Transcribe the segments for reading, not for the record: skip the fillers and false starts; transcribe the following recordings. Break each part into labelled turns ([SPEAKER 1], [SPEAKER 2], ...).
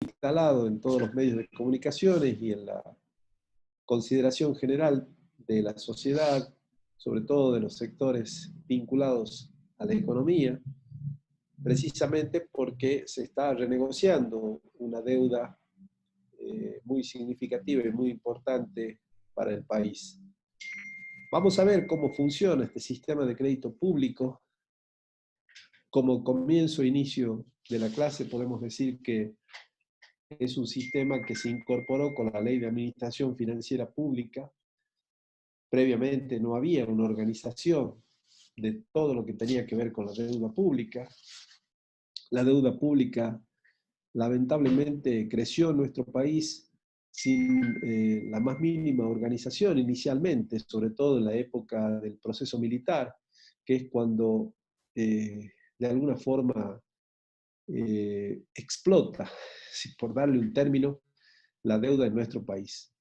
[SPEAKER 1] instalado en todos los medios de comunicaciones y en la consideración general de la sociedad, sobre todo de los sectores vinculados a la economía, precisamente porque se está renegociando una deuda muy significativa y muy importante para el país. Vamos a ver cómo funciona este sistema de crédito público. Como comienzo e inicio de la clase podemos decir que es un sistema que se incorporó con la Ley de Administración Financiera Pública. Previamente no había una organización de todo lo que tenía que ver con la deuda pública. La deuda pública lamentablemente creció en nuestro país sin la más mínima organización inicialmente, sobre todo en la época del proceso militar, que es cuando de alguna forma explota, por darle un término, la deuda en nuestro país.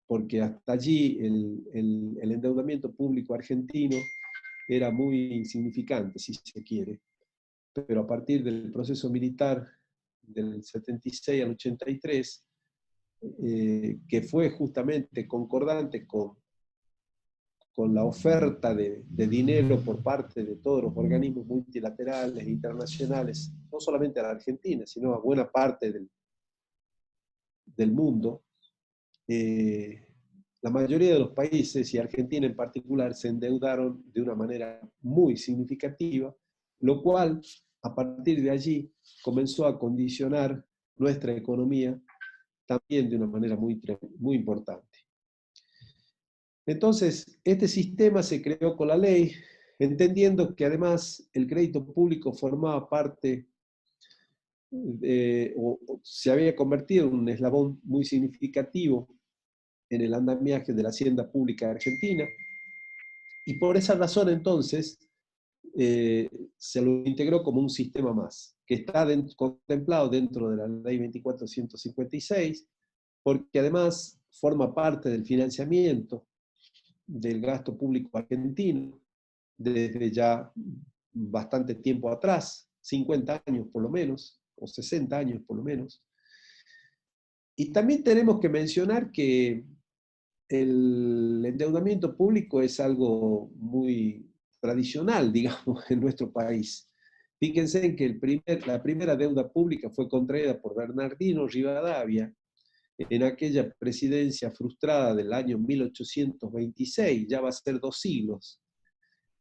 [SPEAKER 1] Porque hasta allí el endeudamiento público argentino era muy insignificante, si se quiere. Pero a partir del proceso militar del 76 al 83, que fue justamente concordante con la oferta de dinero por parte de todos los organismos multilaterales e internacionales, no solamente a la Argentina, sino a buena parte del mundo, la mayoría de los países, y Argentina en particular, se endeudaron de una manera muy significativa, lo cual, a partir de allí, comenzó a condicionar nuestra economía también de una manera muy importante. Entonces, este sistema se creó con la ley, entendiendo que además el crédito público formaba parte o se había convertido en un eslabón muy significativo en el andamiaje de la hacienda pública argentina, y por esa razón entonces se lo integró como un sistema más, que está contemplado dentro de la ley 2456, porque además forma parte del financiamiento del gasto público argentino desde ya bastante tiempo atrás, 50 años por lo menos, o 60 años por lo menos. Y también tenemos que mencionar que el endeudamiento público es algo muy tradicional, digamos, en nuestro país. Fíjense en que la primera deuda pública fue contraída por Bernardino Rivadavia en aquella presidencia frustrada del año 1826, ya va a ser 2 siglos,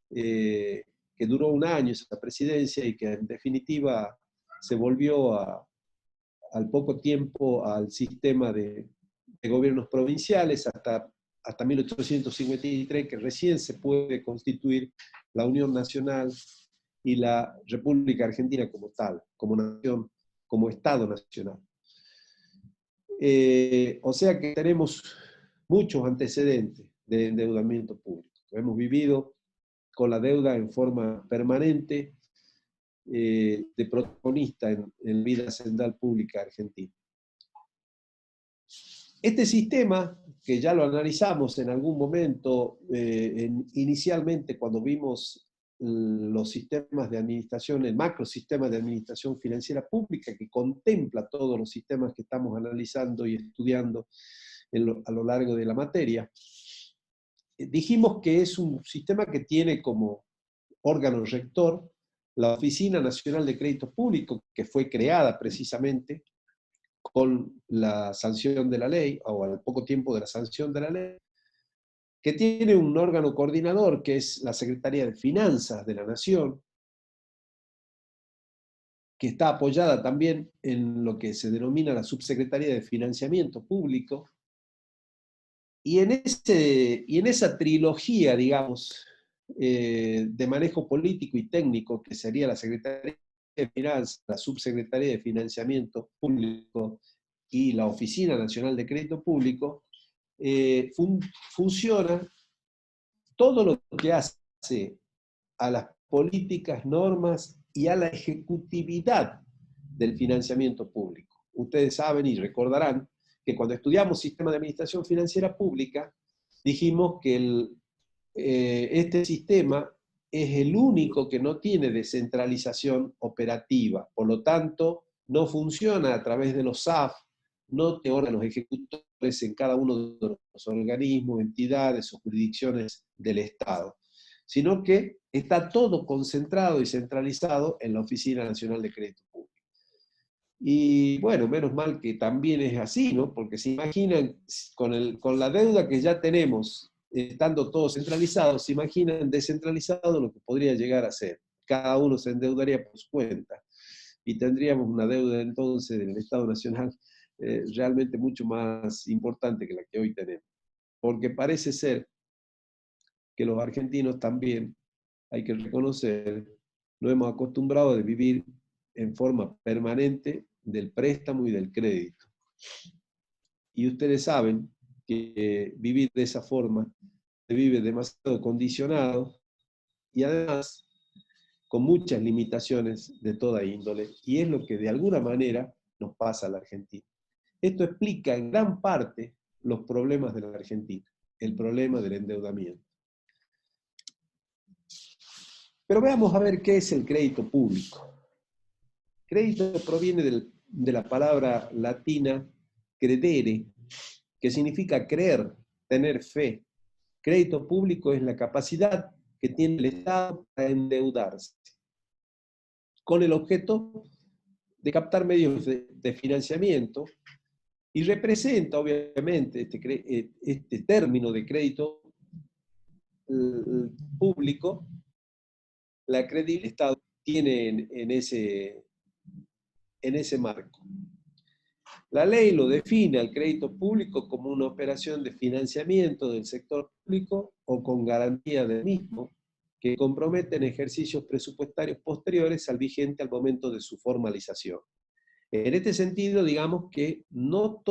[SPEAKER 1] que duró un año esa presidencia y que en definitiva se volvió al poco tiempo al sistema de gobiernos provinciales hasta 1853, que recién se puede constituir la Unión Nacional y la República Argentina como tal, como nación, como Estado nacional. O sea que tenemos muchos antecedentes de endeudamiento público. Hemos vivido con la deuda en forma permanente de protagonista en la vida hacendal pública argentina. Este sistema, que ya lo analizamos en algún momento, inicialmente cuando vimos los sistemas de administración, el macrosistema de administración financiera pública, que contempla todos los sistemas que estamos analizando y estudiando a lo largo de la materia, dijimos que es un sistema que tiene como órgano rector la Oficina Nacional de Crédito Público, que fue creada precisamente con la sanción de la ley, o al poco tiempo de la sanción de la ley, que tiene un órgano coordinador, que es la Secretaría de Finanzas de la Nación, que está apoyada también en lo que se denomina la Subsecretaría de Financiamiento Público, y en esa trilogía, digamos, de manejo político y técnico, que sería la Secretaría de Finanzas, la Subsecretaría de Financiamiento Público y la Oficina Nacional de Crédito Público, funciona todo lo que hace a las políticas, normas y a la ejecutividad del financiamiento público. Ustedes saben y recordarán que cuando estudiamos sistema de administración financiera pública, dijimos que este sistema es el único que no tiene descentralización operativa. Por lo tanto, no funciona a través de los SAF, no te órganos ejecutores en cada uno de los organismos, entidades o jurisdicciones del Estado, sino que está todo concentrado y centralizado en la Oficina Nacional de Crédito Público. Y bueno, menos mal que también es así, ¿no? Porque se imaginan, con la deuda que ya tenemos, estando todo centralizado, se imaginan descentralizado lo que podría llegar a ser. Cada uno se endeudaría por su cuenta y tendríamos una deuda entonces del Estado Nacional realmente mucho más importante que la que hoy tenemos. Porque parece ser que los argentinos también, hay que reconocer, nos hemos acostumbrado a vivir en forma permanente del préstamo y del crédito. Y ustedes saben que vivir de esa forma se vive demasiado condicionado y además con muchas limitaciones de toda índole, y es lo que de alguna manera nos pasa a la Argentina. Esto explica en gran parte los problemas de la Argentina, el problema del endeudamiento. Pero veamos a ver qué es el crédito público. Crédito proviene de la palabra latina credere, que significa creer, tener fe. Crédito público es la capacidad que tiene el Estado para endeudarse, con el objeto de captar medios de financiamiento, y representa, obviamente, este término de crédito público, la credibilidad que el Estado tiene en ese marco. La ley lo define al crédito público como una operación de financiamiento del sector público o con garantía del mismo, que comprometen ejercicios presupuestarios posteriores al vigente al momento de su formalización. En este sentido, digamos que no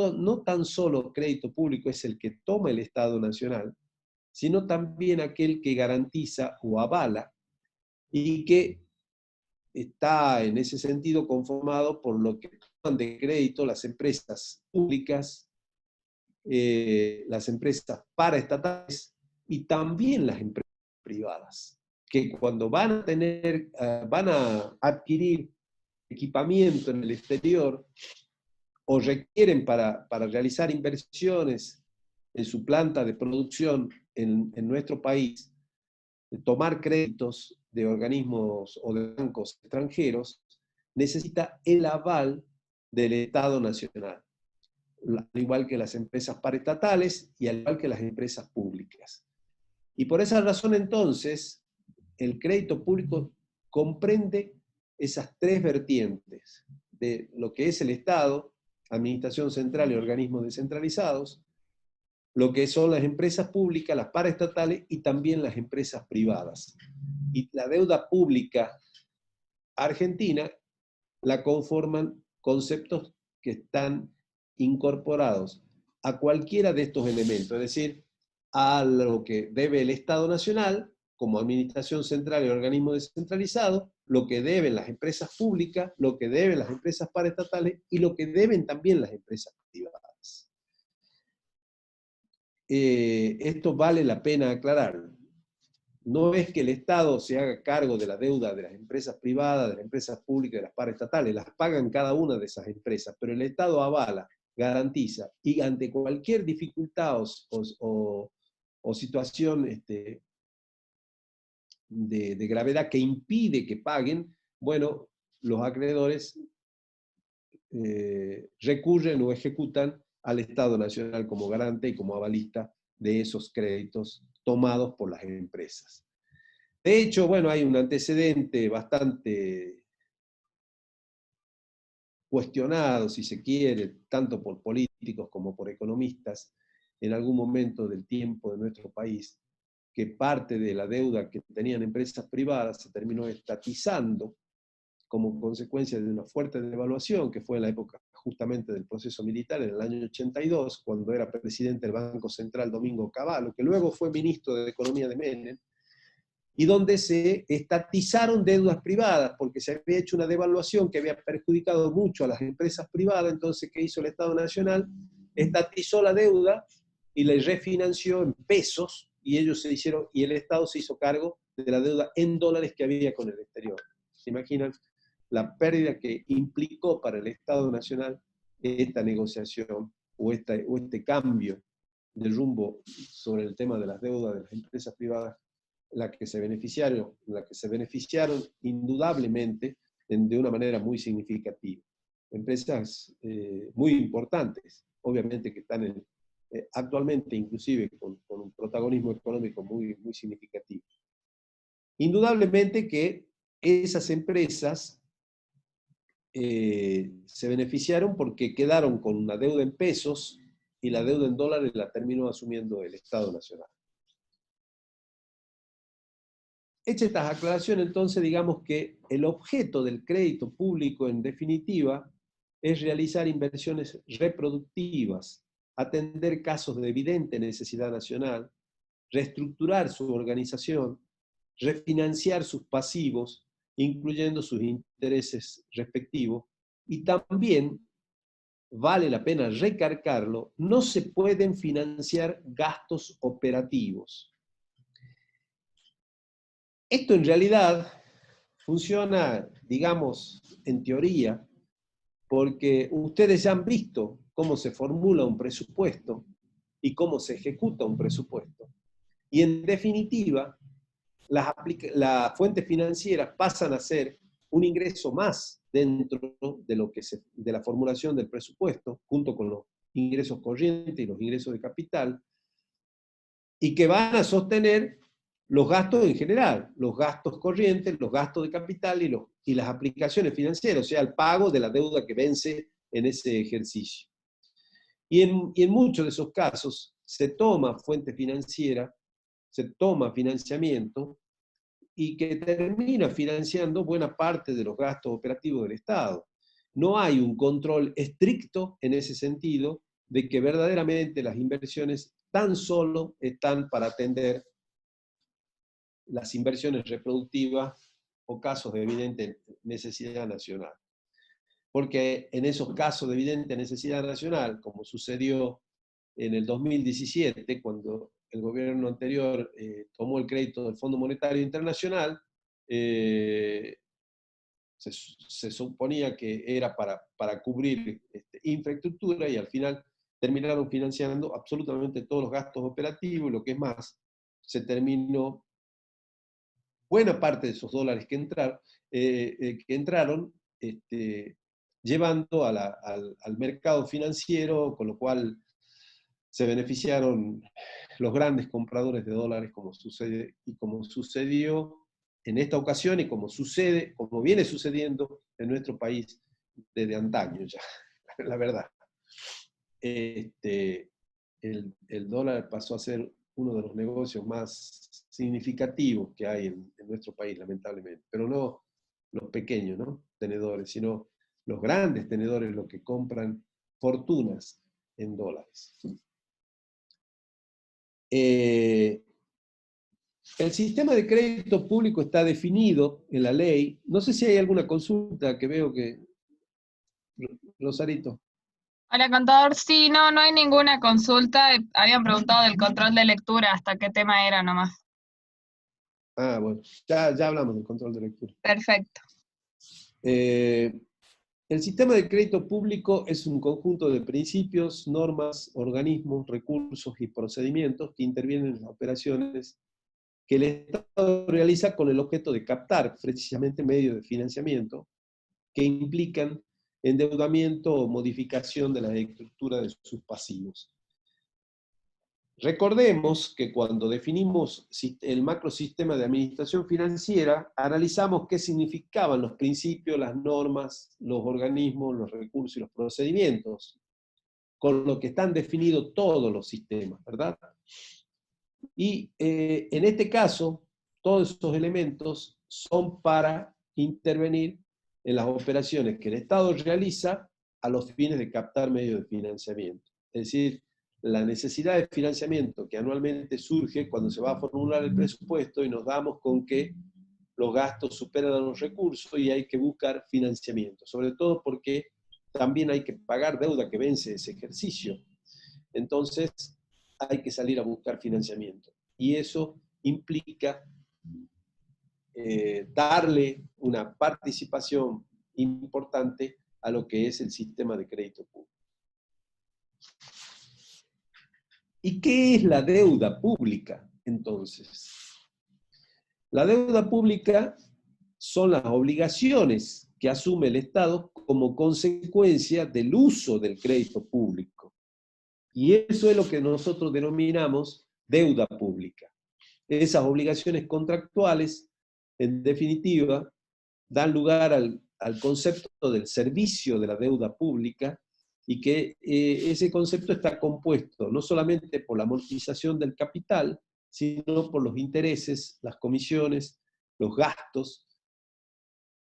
[SPEAKER 1] tan solo crédito público es el que toma el Estado Nacional, sino también aquel que garantiza o avala y que está en ese sentido conformado por lo que toman de crédito las empresas públicas, las empresas paraestatales y también las empresas privadas, que cuando van a adquirir equipamiento en el exterior o requieren para realizar inversiones en su planta de producción en nuestro país, tomar créditos de organismos o de bancos extranjeros, necesita el aval del Estado Nacional, al igual que las empresas paraestatales y al igual que las empresas públicas. Y por esa razón, entonces, el crédito público comprende esas tres vertientes de lo que es el Estado, administración central y organismos descentralizados, lo que son las empresas públicas, las paraestatales y también las empresas privadas. Y la deuda pública argentina la conforman conceptos que están incorporados a cualquiera de estos elementos, es decir, a lo que debe el Estado Nacional como administración central y organismo descentralizado, lo que deben las empresas públicas, lo que deben las empresas paraestatales y lo que deben también las empresas privadas. Esto vale la pena aclararlo. No es que el Estado se haga cargo de la deuda de las empresas privadas, de las empresas públicas, de las paraestatales, las pagan cada una de esas empresas, pero el Estado avala, garantiza, y ante cualquier dificultad o situación de gravedad que impide que paguen, bueno, los acreedores recurren o ejecutan al Estado Nacional como garante y como avalista de esos créditos tomados por las empresas. De hecho, bueno, hay un antecedente bastante cuestionado, si se quiere, tanto por políticos como por economistas, en algún momento del tiempo de nuestro país, que parte de la deuda que tenían empresas privadas se terminó estatizando como consecuencia de una fuerte devaluación, que fue en la época justamente del proceso militar, en el año 82, cuando era presidente del Banco Central Domingo Cavallo, que luego fue ministro de Economía de Menem, y donde se estatizaron deudas privadas, porque se había hecho una devaluación que había perjudicado mucho a las empresas privadas. Entonces, ¿qué hizo el Estado Nacional? Estatizó la deuda y la refinanció en pesos, y el Estado se hizo cargo de la deuda en dólares que había con el exterior. ¿Se imaginan la pérdida que implicó para el Estado Nacional esta negociación o este cambio de rumbo sobre el tema de las deudas de las empresas privadas, la que se beneficiaron indudablemente de una manera muy significativa. Empresas muy importantes, obviamente que están actualmente inclusive con un protagonismo económico muy, muy significativo. Indudablemente que esas empresas se beneficiaron porque quedaron con una deuda en pesos y la deuda en dólares la terminó asumiendo el Estado Nacional. Hecha estas aclaraciones, entonces digamos que el objeto del crédito público en definitiva es realizar inversiones reproductivas, atender casos de evidente necesidad nacional, reestructurar su organización, refinanciar sus pasivos, incluyendo sus intereses respectivos, y también, vale la pena recargarlo, no se pueden financiar gastos operativos. Esto en realidad funciona, digamos, en teoría, porque ustedes ya han visto cómo se formula un presupuesto y cómo se ejecuta un presupuesto. Y en definitiva, las fuentes financieras pasan a ser un ingreso más dentro de la formulación del presupuesto, junto con los ingresos corrientes y los ingresos de capital, y que van a sostener los gastos en general, los gastos corrientes, los gastos de capital y las aplicaciones financieras, o sea, el pago de la deuda que vence en ese ejercicio. Y en muchos de esos casos se toma fuente financiera, se toma financiamiento y que termina financiando buena parte de los gastos operativos del Estado. No hay un control estricto en ese sentido de que verdaderamente las inversiones tan solo están para atender las inversiones reproductivas o casos de evidente necesidad nacional. Porque en esos casos de evidente necesidad nacional, como sucedió en el 2017, cuando el gobierno anterior tomó el crédito del Fondo Monetario Internacional, se suponía que era para cubrir infraestructura y al final terminaron financiando absolutamente todos los gastos operativos, y lo que es más, se terminó buena parte de esos dólares que entraron llevando al mercado financiero, con lo cual se beneficiaron los grandes compradores de dólares, como sucedió en esta ocasión y como viene sucediendo en nuestro país desde antaño ya, la verdad. El dólar pasó a ser uno de los negocios más significativos que hay en nuestro país, lamentablemente. Pero no los pequeños, ¿no?, tenedores, sino los grandes tenedores, los que compran fortunas en dólares. El sistema de crédito público está definido en la ley. No sé si hay alguna consulta que veo que... Rosarito.
[SPEAKER 2] Hola, contador. Sí, no hay ninguna consulta. Habían preguntado del control de lectura, hasta qué tema era nomás.
[SPEAKER 1] Ah, bueno, ya hablamos del control de lectura.
[SPEAKER 2] Perfecto.
[SPEAKER 1] El sistema de crédito público es un conjunto de principios, normas, organismos, recursos y procedimientos que intervienen en las operaciones que el Estado realiza con el objeto de captar precisamente medios de financiamiento que implican endeudamiento o modificación de la estructura de sus pasivos. Recordemos que cuando definimos el macrosistema de administración financiera, analizamos qué significaban los principios, las normas, los organismos, los recursos y los procedimientos, con lo que están definidos todos los sistemas, ¿verdad? Y en este caso, todos esos elementos son para intervenir en las operaciones que el Estado realiza a los fines de captar medios de financiamiento. Es decir, la necesidad de financiamiento que anualmente surge cuando se va a formular el presupuesto y nos damos con que los gastos superan a los recursos y hay que buscar financiamiento, sobre todo porque también hay que pagar deuda que vence ese ejercicio. Entonces, hay que salir a buscar financiamiento. Y eso implica darle una participación importante a lo que es el sistema de crédito público. ¿Y qué es la deuda pública, entonces? La deuda pública son las obligaciones que asume el Estado como consecuencia del uso del crédito público. Y eso es lo que nosotros denominamos deuda pública. Esas obligaciones contractuales, en definitiva, dan lugar al concepto del servicio de la deuda pública, y que ese concepto está compuesto no solamente por la amortización del capital, sino por los intereses, las comisiones, los gastos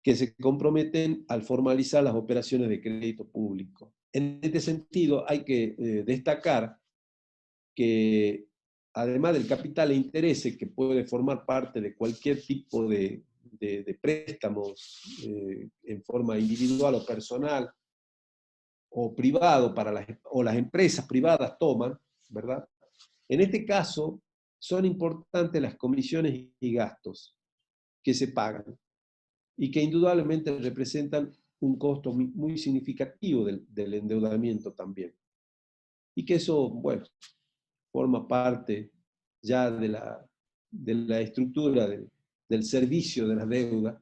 [SPEAKER 1] que se comprometen al formalizar las operaciones de crédito público. En este sentido, hay que destacar que además del capital e intereses que puede formar parte de cualquier tipo de préstamos en forma individual o personal o privado o las empresas privadas toman, ¿verdad? En este caso, son importantes las comisiones y gastos que se pagan y que indudablemente representan un costo muy significativo del endeudamiento también. Y que eso, bueno, forma parte ya de la estructura del servicio de la deuda,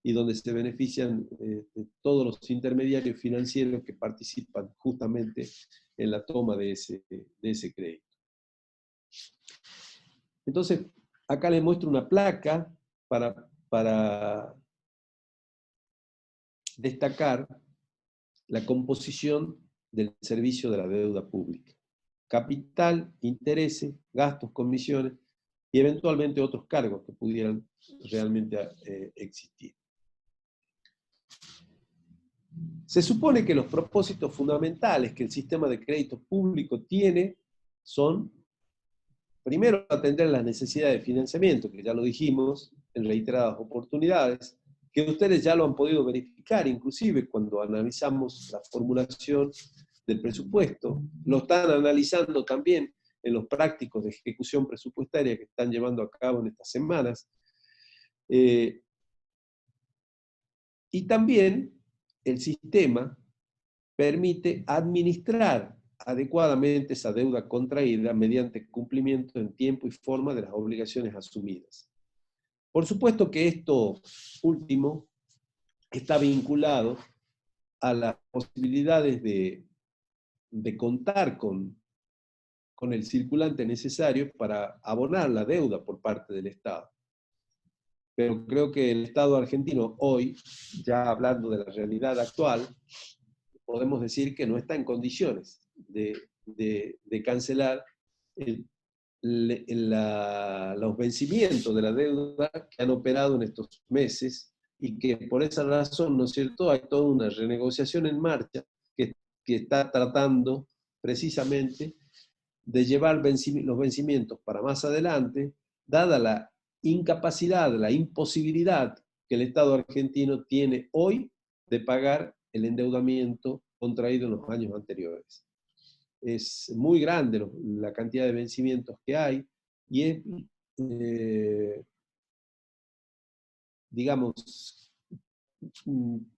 [SPEAKER 1] y donde se benefician de todos los intermediarios financieros que participan justamente en la toma de ese crédito. Entonces, acá les muestro una placa para destacar la composición del servicio de la deuda pública. Capital, intereses, gastos, comisiones y eventualmente otros cargos que pudieran realmente existir. Se supone que los propósitos fundamentales que el sistema de crédito público tiene son, primero, atender las necesidades de financiamiento, que ya lo dijimos en reiteradas oportunidades, que ustedes ya lo han podido verificar, inclusive cuando analizamos la formulación del presupuesto. Lo están analizando también en los prácticos de ejecución presupuestaria que están llevando a cabo en estas semanas. Y también el sistema permite administrar adecuadamente esa deuda contraída mediante cumplimiento en tiempo y forma de las obligaciones asumidas. Por supuesto que esto último está vinculado a las posibilidades de contar con el circulante necesario para abonar la deuda por parte del Estado. Pero creo que el Estado argentino hoy, ya hablando de la realidad actual, podemos decir que no está en condiciones de cancelar los vencimientos de la deuda que han operado en estos meses, y que por esa razón, ¿no es cierto?, hay toda una renegociación en marcha que está tratando precisamente de llevar los vencimientos para más adelante, dada la incapacidad, la imposibilidad que el Estado argentino tiene hoy de pagar el endeudamiento contraído en los años anteriores. Es muy grande la cantidad de vencimientos que hay, y es, digamos,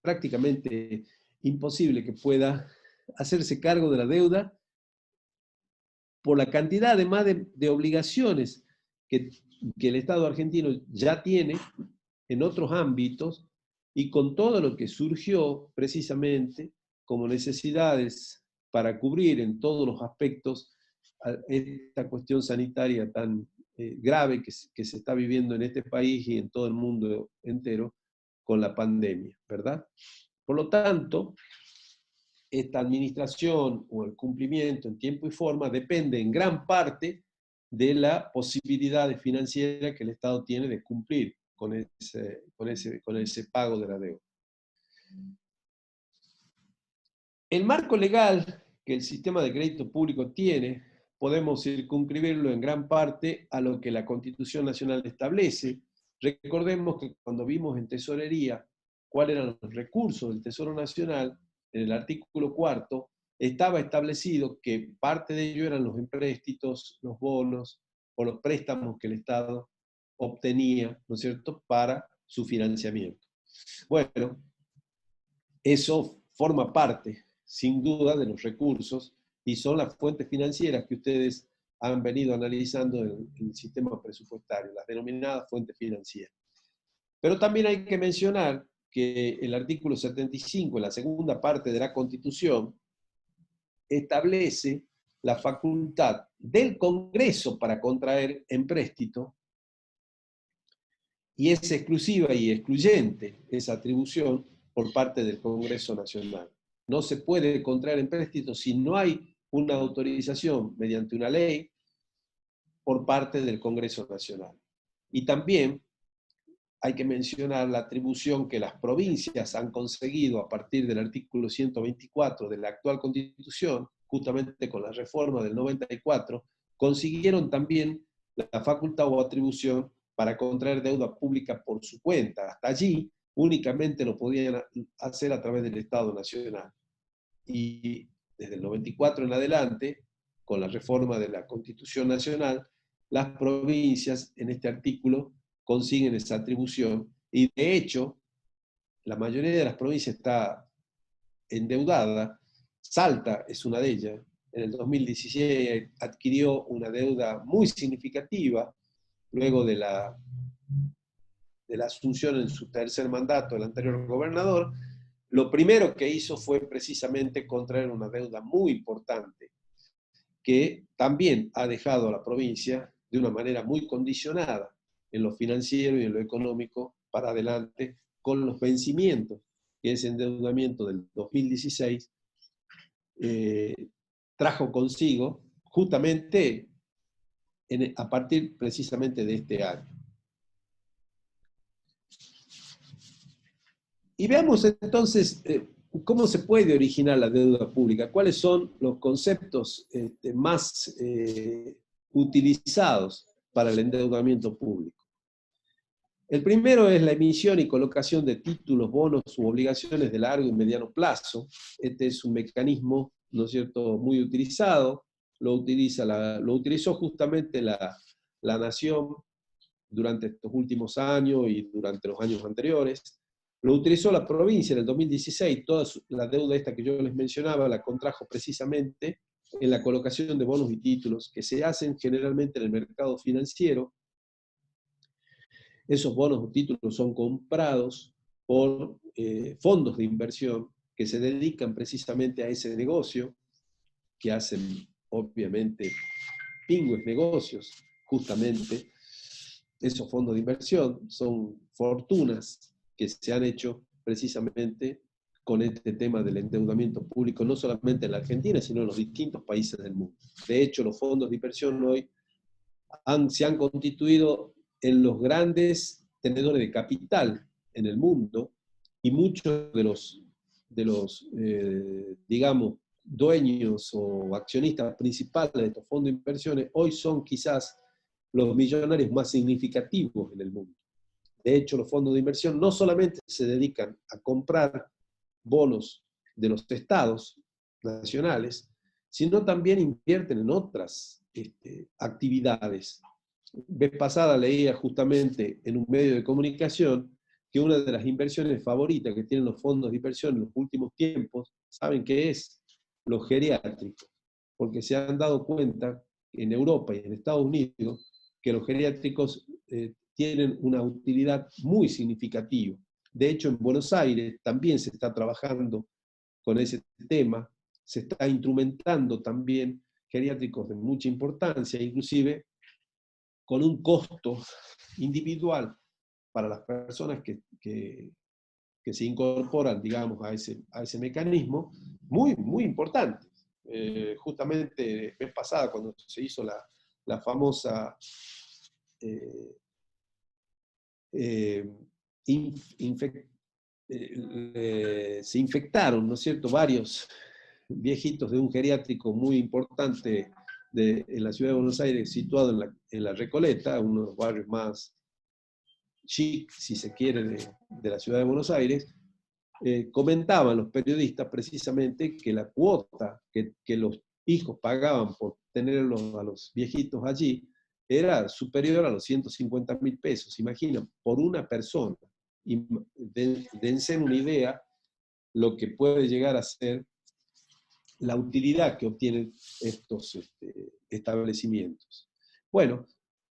[SPEAKER 1] prácticamente imposible que pueda hacerse cargo de la deuda por la cantidad además de obligaciones que el Estado argentino ya tiene en otros ámbitos, y con todo lo que surgió precisamente como necesidades para cubrir en todos los aspectos esta cuestión sanitaria tan grave que se está viviendo en este país y en todo el mundo entero con la pandemia, ¿verdad? Por lo tanto, esta administración o el cumplimiento en tiempo y forma depende en gran parte de la posibilidad financiera que el Estado tiene de cumplir con ese pago de la deuda. El marco legal que el sistema de crédito público tiene, podemos circunscribirlo en gran parte a lo que la Constitución Nacional establece. Recordemos que cuando vimos en Tesorería cuáles eran los recursos del Tesoro Nacional, en el artículo 4, estaba establecido que parte de ello eran los empréstitos, los bonos o los préstamos que el Estado obtenía, ¿no es cierto?, para su financiamiento. Bueno, eso forma parte, sin duda, de los recursos y son las fuentes financieras que ustedes han venido analizando en el sistema presupuestario, las denominadas fuentes financieras. Pero también hay que mencionar que el artículo 75, en la segunda parte de la Constitución, establece la facultad del Congreso para contraer empréstito, y es exclusiva y excluyente esa atribución por parte del Congreso Nacional. No se puede contraer empréstito si no hay una autorización mediante una ley por parte del Congreso Nacional. Y también hay que mencionar la atribución que las provincias han conseguido a partir del artículo 124 de la actual Constitución, justamente con la reforma del 94, consiguieron también la facultad o atribución para contraer deuda pública por su cuenta. Hasta allí únicamente lo podían hacer a través del Estado Nacional. Y desde el 94 en adelante, con la reforma de la Constitución Nacional, las provincias en este artículo consiguen esa atribución y de hecho la mayoría de las provincias está endeudada. Salta es una de ellas. En el 2016 adquirió una deuda muy significativa luego de la asunción en su tercer mandato del anterior gobernador. Lo primero que hizo fue precisamente contraer una deuda muy importante que también ha dejado a la provincia de una manera muy condicionada en lo financiero y en lo económico para adelante con los vencimientos que ese endeudamiento del 2016 trajo consigo justamente a partir precisamente de este año. Y veamos entonces cómo se puede originar la deuda pública, cuáles son los conceptos más utilizados para el endeudamiento público. El primero es la emisión y colocación de títulos, bonos u obligaciones de largo y mediano plazo. Este es un mecanismo, ¿no es cierto?, muy utilizado. Lo utilizó justamente la Nación durante estos últimos años y durante los años anteriores. Lo utilizó la provincia en el 2016, toda la deuda esta que yo les mencionaba la contrajo precisamente en la colocación de bonos y títulos que se hacen generalmente en el mercado financiero. Esos bonos o títulos son comprados por fondos de inversión que se dedican precisamente a ese negocio, que hacen obviamente pingües negocios, justamente. Esos fondos de inversión son fortunas que se han hecho precisamente con este tema del endeudamiento público, no solamente en la Argentina, sino en los distintos países del mundo. De hecho, los fondos de inversión hoy se han constituido en los grandes tenedores de capital en el mundo, y muchos de los digamos, dueños o accionistas principales de estos fondos de inversiones hoy son quizás los millonarios más significativos en el mundo. De hecho, los fondos de inversión no solamente se dedican a comprar bonos de los estados nacionales, sino también invierten en otras actividades. Vez pasada leía justamente en un medio de comunicación que una de las inversiones favoritas que tienen los fondos de inversión en los últimos tiempos, ¿saben qué es? Los geriátricos, porque se han dado cuenta en Europa y en Estados Unidos que los geriátricos tienen una utilidad muy significativa. De hecho, en Buenos Aires también se está trabajando con ese tema, se está instrumentando también geriátricos de mucha importancia, inclusive con un costo individual para las personas que se incorporan, digamos, a ese mecanismo, muy, muy importante. Justamente vez pasada, cuando se hizo la famosa se infectaron, ¿no es cierto?, varios viejitos de un geriátrico muy importante en la ciudad de Buenos Aires, situado en la Recoleta, uno de los barrios más chic, si se quiere, de la ciudad de Buenos Aires. Comentaban los periodistas precisamente que la cuota que los hijos pagaban por tenerlos a los viejitos allí era superior a los 150.000 pesos, imaginan, por una persona. Y dense una idea lo que puede llegar a ser la utilidad que obtienen estos establecimientos. Bueno,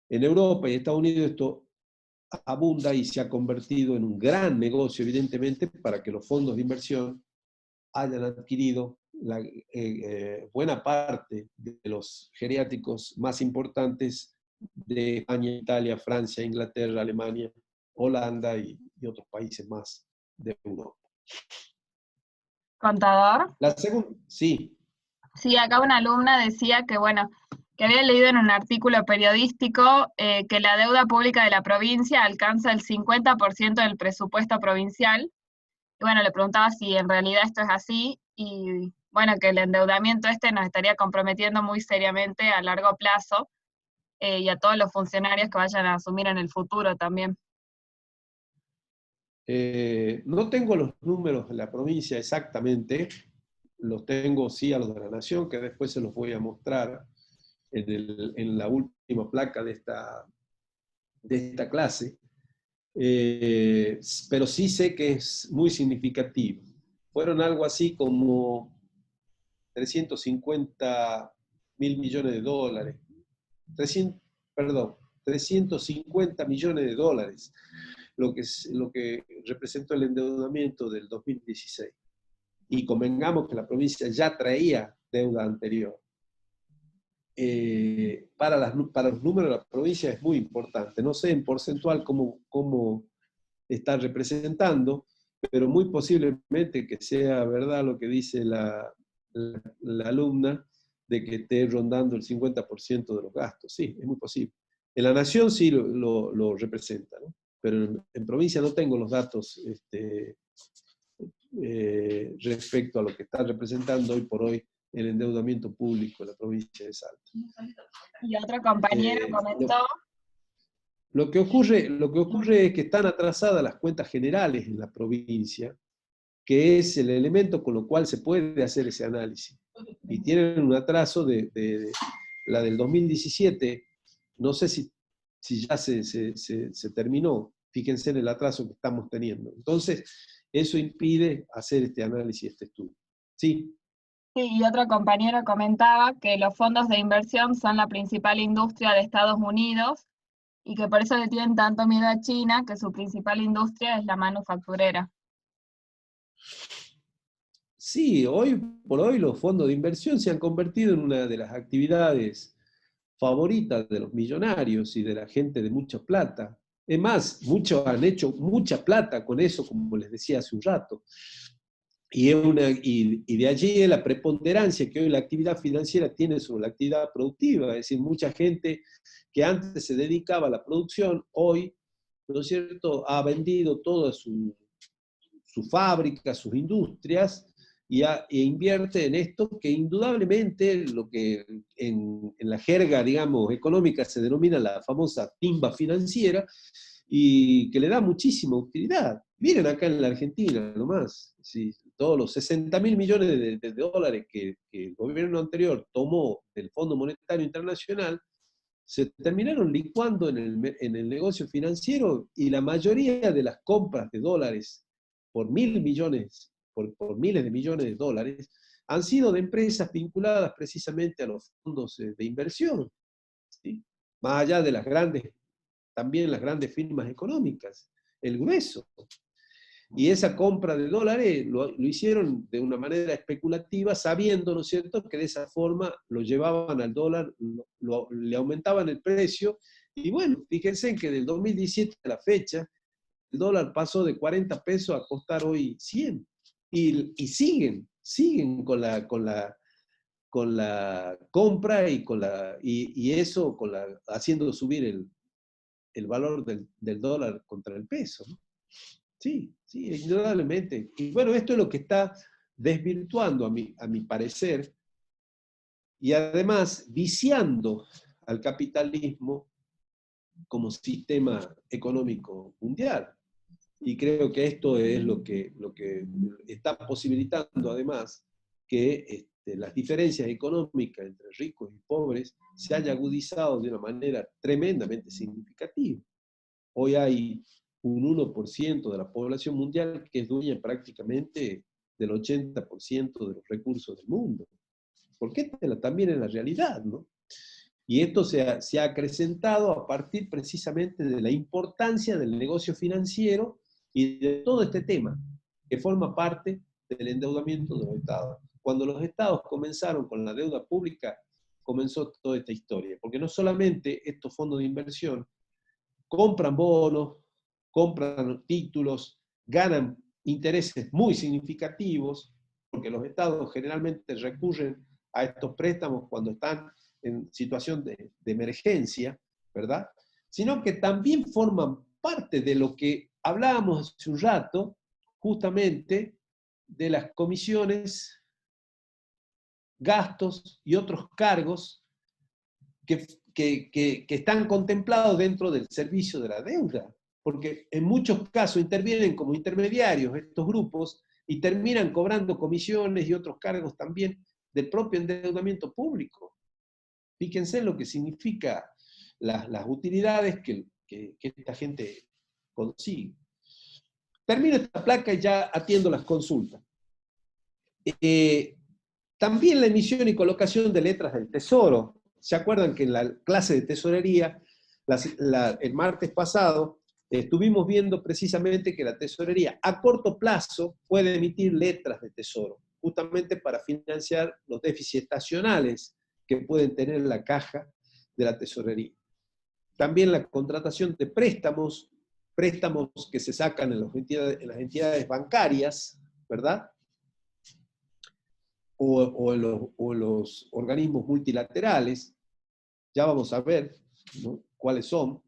[SPEAKER 1] en Europa y Estados Unidos esto abunda y se ha convertido en un gran negocio, evidentemente, para que los fondos de inversión hayan adquirido la buena parte de los geriátricos más importantes de España, Italia, Francia, Inglaterra, Alemania, Holanda y otros países más de Europa.
[SPEAKER 2] ¿Contador?
[SPEAKER 1] La segunda, sí.
[SPEAKER 2] Sí, acá una alumna decía que, bueno, que había leído en un artículo periodístico que la deuda pública de la provincia alcanza el 50% del presupuesto provincial. Y bueno, le preguntaba si en realidad esto es así, y bueno, que el endeudamiento nos estaría comprometiendo muy seriamente a largo plazo, y a todos los funcionarios que vayan a asumir en el futuro también.
[SPEAKER 1] No tengo los números de la provincia exactamente, los tengo sí a los de la Nación, que después se los voy a mostrar en la última placa de esta clase, pero sí sé que es muy significativo. Fueron algo así como 350 mil millones de dólares, 350 millones de dólares, lo que representó el endeudamiento del 2016. Y convengamos que la provincia ya traía deuda anterior. Para los números de la provincia es muy importante. No sé en porcentual cómo está representando, pero muy posiblemente que sea verdad lo que dice la alumna, de que esté rondando el 50% de los gastos. Sí, es muy posible. En la Nación sí lo representa, ¿no? Pero en provincia no tengo los datos respecto a lo que está representando hoy por hoy el endeudamiento público de la provincia de Salta.
[SPEAKER 2] Y otro compañero comentó...
[SPEAKER 1] Lo que ocurre es que están atrasadas las cuentas generales en la provincia, que es el elemento con lo cual se puede hacer ese análisis. Y tienen un atraso de la del 2017, no sé si ya se terminó, fíjense en el atraso que estamos teniendo. Entonces, eso impide hacer este análisis, este estudio. Sí.
[SPEAKER 2] Sí, y otro compañero comentaba que los fondos de inversión son la principal industria de Estados Unidos y que por eso le tienen tanto miedo a China, que su principal industria es la manufacturera.
[SPEAKER 1] Sí, hoy por hoy los fondos de inversión se han convertido en una de las actividades favoritas de los millonarios y de la gente de mucha plata. Es más, muchos han hecho mucha plata con eso, como les decía hace un rato. Y de allí la preponderancia que hoy la actividad financiera tiene sobre la actividad productiva. Es decir, mucha gente que antes se dedicaba a la producción, hoy, ¿no es cierto?, ha vendido toda su fábrica, sus industrias, e invierte en esto que indudablemente lo que en la jerga, digamos, económica se denomina la famosa timba financiera, y que le da muchísima utilidad. Miren acá en la Argentina nomás, ¿sí? Todos los 60 mil millones de dólares que el gobierno anterior tomó del Fondo Monetario Internacional, se terminaron licuando en el negocio financiero, y la mayoría de las compras de dólares por por miles de millones de dólares, han sido de empresas vinculadas precisamente a los fondos de inversión, ¿sí? Más allá de también las grandes firmas económicas, el grueso. Y esa compra de dólares lo hicieron de una manera especulativa, sabiendo, ¿no es cierto?, que de esa forma lo llevaban al dólar, le aumentaban el precio. Y bueno, fíjense que del 2017 a la fecha, el dólar pasó de 40 pesos a costar hoy 100. Y siguen con la compra y eso haciendo subir el valor del dólar contra el peso, ¿no? Sí, indudablemente. Y bueno, esto es lo que está desvirtuando, a mi parecer, y además viciando al capitalismo como sistema económico mundial. Y creo que esto es lo que está posibilitando además que las diferencias económicas entre ricos y pobres se haya agudizado de una manera tremendamente significativa. Hoy hay un 1% de la población mundial que es dueña prácticamente del 80% de los recursos del mundo. Porque esta también es la realidad, ¿no? Y esto se ha acrecentado a partir precisamente de la importancia del negocio financiero y de todo este tema, que forma parte del endeudamiento de los estados. Cuando los estados comenzaron con la deuda pública, comenzó toda esta historia, porque no solamente estos fondos de inversión compran bonos, compran títulos, ganan intereses muy significativos, porque los estados generalmente recurren a estos préstamos cuando están en situación de emergencia, ¿verdad? Sino que también forman parte de lo que hablábamos hace un rato, justamente de las comisiones, gastos y otros cargos que están contemplados dentro del servicio de la deuda, porque en muchos casos intervienen como intermediarios estos grupos y terminan cobrando comisiones y otros cargos también del propio endeudamiento público. Fíjense lo que significa las utilidades que esta gente consigue. Termino esta placa y ya atiendo las consultas. También la emisión y colocación de letras del Tesoro. ¿Se acuerdan que en la clase de tesorería, el martes pasado, estuvimos viendo precisamente que la tesorería a corto plazo puede emitir letras de tesoro, justamente para financiar los déficits estacionales que pueden tener la caja de la tesorería. También la contratación de préstamos que se sacan en las entidades bancarias, ¿verdad? O en los organismos multilaterales, ya vamos a ver, ¿no?, cuáles son.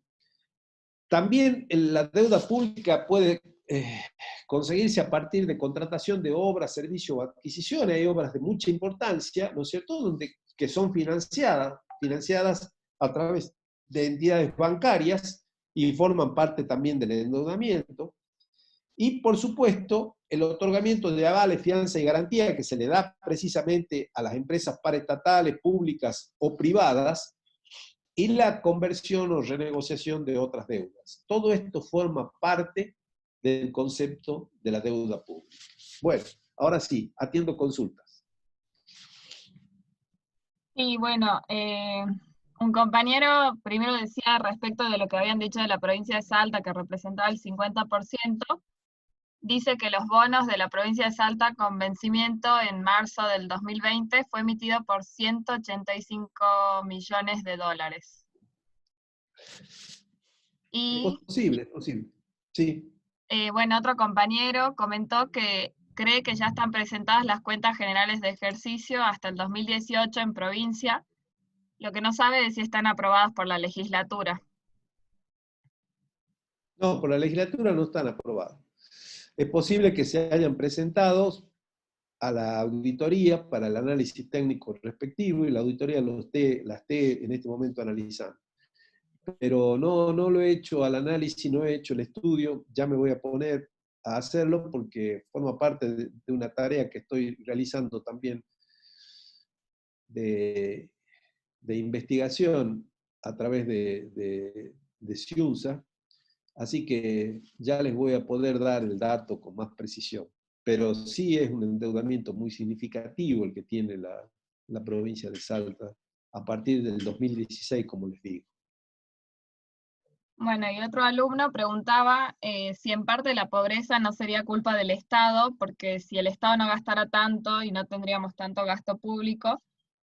[SPEAKER 1] También la deuda pública puede conseguirse a partir de contratación de obras, servicios o adquisiciones. Hay obras de mucha importancia, ¿no es cierto?, que son financiadas a través de entidades bancarias y forman parte también del endeudamiento. Y, por supuesto, el otorgamiento de avales, fianza y garantía que se le da precisamente a las empresas paraestatales, públicas o privadas, y la conversión o renegociación de otras deudas. Todo esto forma parte del concepto de la deuda pública. Bueno, ahora sí, atiendo consultas.
[SPEAKER 2] Y bueno, un compañero primero decía respecto de lo que habían dicho de la provincia de Salta, que representaba el 50%, dice que los bonos de la provincia de Salta con vencimiento en marzo del 2020 fue emitido por 185 millones de dólares. Y
[SPEAKER 1] Es posible, sí.
[SPEAKER 2] Bueno, otro compañero comentó que cree que ya están presentadas las cuentas generales de ejercicio hasta el 2018 en provincia, lo que no sabe es si están aprobadas por la legislatura.
[SPEAKER 1] No, por la legislatura no están aprobadas. Es posible que se hayan presentado a la auditoría para el análisis técnico respectivo y la auditoría las esté en este momento analizando. Pero no lo he hecho al análisis, no he hecho el estudio, ya me voy a poner a hacerlo porque forma parte de una tarea que estoy realizando también de investigación a través de Ciunsa, así que ya les voy a poder dar el dato con más precisión. Pero sí es un endeudamiento muy significativo el que tiene la provincia de Salta a partir del 2016, como les digo.
[SPEAKER 2] Bueno, y otro alumno preguntaba si en parte la pobreza no sería culpa del Estado, porque si el Estado no gastara tanto y no tendríamos tanto gasto público,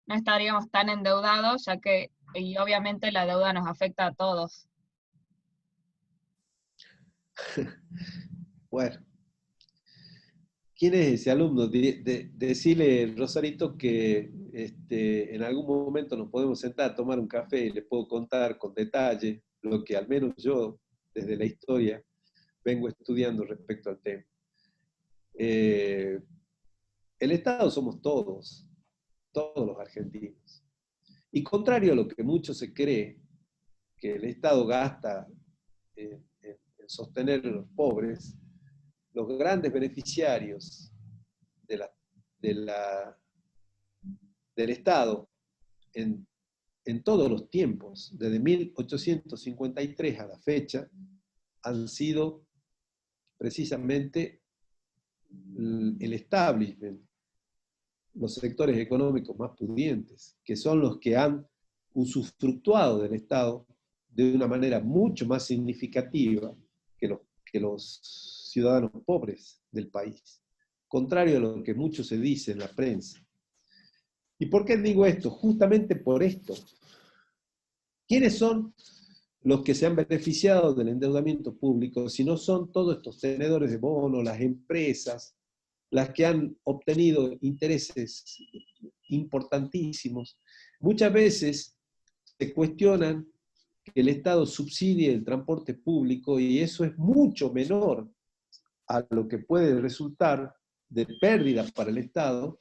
[SPEAKER 2] no estaríamos tan endeudados, ya que, y obviamente la deuda nos afecta a todos.
[SPEAKER 1] Bueno, ¿quién es ese alumno? Decirle, Rosarito, que en algún momento nos podemos sentar a tomar un café y les puedo contar con detalle lo que al menos yo, desde la historia, vengo estudiando respecto al tema. El Estado somos todos los argentinos. Y contrario a lo que mucho se cree, que el Estado gasta en sostener a los pobres, los grandes beneficiarios del Estado en todos los tiempos, desde 1853 a la fecha, han sido precisamente el establishment, los sectores económicos más pudientes, que son los que han usufructuado del Estado de una manera mucho más significativa que los ciudadanos pobres del país, contrario a lo que mucho se dice en la prensa. ¿Y por qué digo esto? Justamente por esto. ¿Quiénes son los que se han beneficiado del endeudamiento público si no son todos estos tenedores de bonos, las empresas, las que han obtenido intereses importantísimos? Muchas veces se cuestionan que el Estado subsidie el transporte público y eso es mucho menor a lo que puede resultar de pérdida para el Estado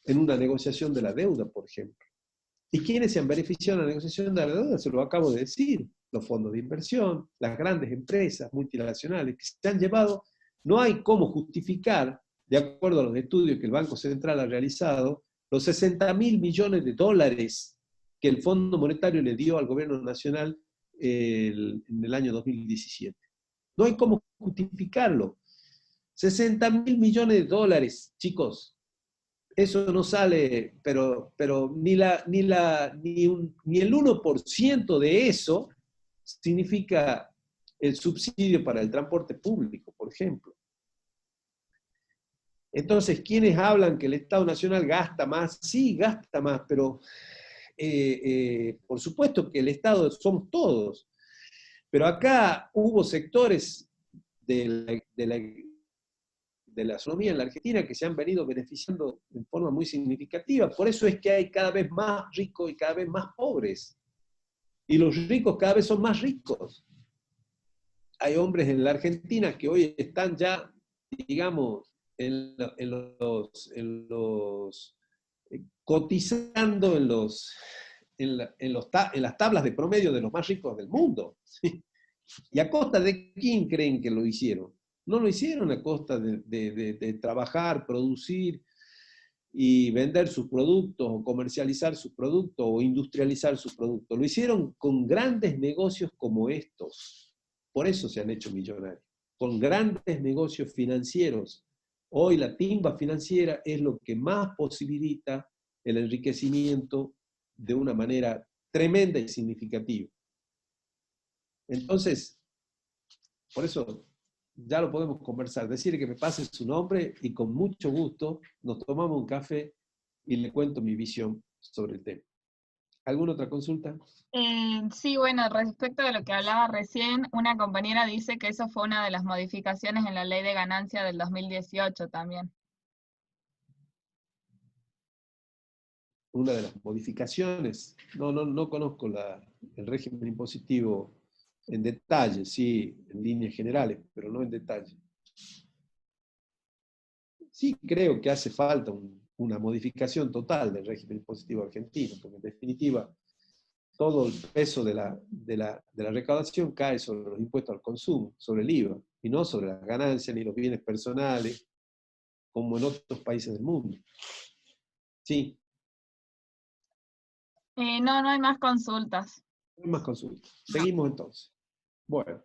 [SPEAKER 1] en una negociación de la deuda, por ejemplo. ¿Y quiénes se han beneficiado de la negociación de la deuda? Se lo acabo de decir. Los fondos de inversión, las grandes empresas multinacionales que se han llevado. No hay cómo justificar, de acuerdo a los estudios que el Banco Central ha realizado, los 60.000 millones de dólares que el Fondo Monetario le dio al gobierno nacional en el año 2017. No hay cómo justificarlo. 60.000 millones de dólares, chicos. Eso no sale, pero ni el 1% de eso significa el subsidio para el transporte público, por ejemplo. Entonces, ¿quiénes hablan que el Estado Nacional gasta más? Sí, gasta más, pero por supuesto que el Estado somos todos. Pero acá hubo sectores de la economía en la Argentina que se han venido beneficiando de forma muy significativa. Por eso es que hay cada vez más ricos y cada vez más pobres. Y los ricos cada vez son más ricos. Hay hombres en la Argentina que hoy están ya, digamos, cotizando en las tablas de promedio de los más ricos del mundo. ¿Y a costa de quién creen que lo hicieron? No lo hicieron a costa de trabajar, producir y vender sus productos, o comercializar sus productos, o industrializar sus productos. Lo hicieron con grandes negocios como estos. Por eso se han hecho millonarios. Con grandes negocios financieros. Hoy la timba financiera es lo que más posibilita el enriquecimiento de una manera tremenda y significativa. Entonces, por eso ya lo podemos conversar. Decirle que me pase su nombre y con mucho gusto nos tomamos un café y le cuento mi visión sobre el tema. ¿Alguna otra consulta?
[SPEAKER 2] Sí, bueno, respecto de lo que hablaba recién, una compañera dice que eso fue una de las modificaciones en la ley de ganancia del 2018 también.
[SPEAKER 1] Una de las modificaciones. No conozco el régimen impositivo en detalle, sí, en líneas generales, pero no en detalle. Sí creo que hace falta una modificación total del régimen impositivo argentino, porque en definitiva todo el peso de la recaudación cae sobre los impuestos al consumo, sobre el IVA, y no sobre las ganancias ni los bienes personales, como en otros países del mundo. Sí.
[SPEAKER 2] No hay más consultas.
[SPEAKER 1] No hay más consultas. Seguimos entonces. Bueno.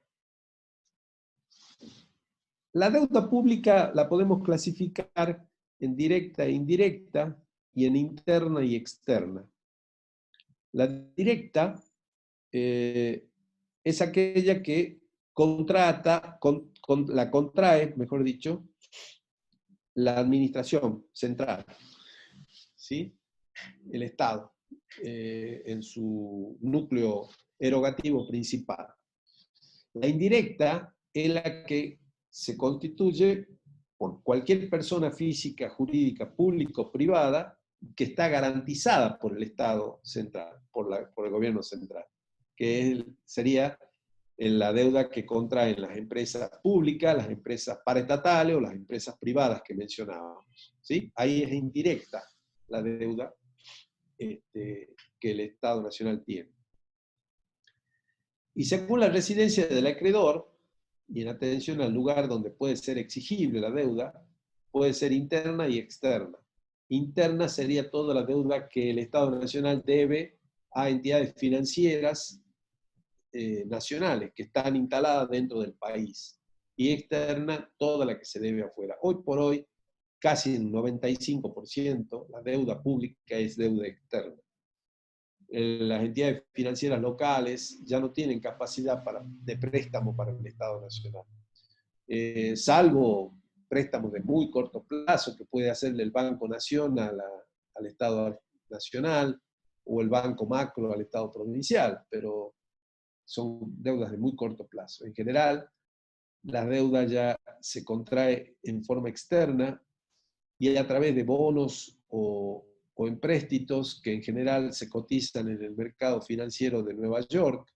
[SPEAKER 1] La deuda pública la podemos clasificar en directa e indirecta y en interna y externa. La directa es aquella que la contrae, mejor dicho, la administración central, ¿sí? El Estado, en su núcleo erogativo principal. La indirecta es la que se constituye por cualquier persona física, jurídica, pública o privada que está garantizada por el Estado central, por el gobierno central, que sería la deuda que contraen las empresas públicas, las empresas paraestatales o las empresas privadas que mencionábamos, ¿sí? Ahí es indirecta la deuda que el Estado Nacional tiene. Y según la residencia del acreedor, y en atención al lugar donde puede ser exigible la deuda, puede ser interna y externa. Interna sería toda la deuda que el Estado Nacional debe a entidades financieras nacionales que están instaladas dentro del país. y externa toda la que se debe afuera. Hoy por hoy, casi el 95% la deuda pública es deuda externa. Las entidades financieras locales ya no tienen capacidad de préstamo para el Estado Nacional. Salvo préstamos de muy corto plazo que puede hacerle el Banco Nación al Estado Nacional o el Banco Macro al Estado Provincial, pero son deudas de muy corto plazo. En general, la deuda ya se contrae en forma externa y a través de bonos o empréstitos que en general se cotizan en el mercado financiero de Nueva York,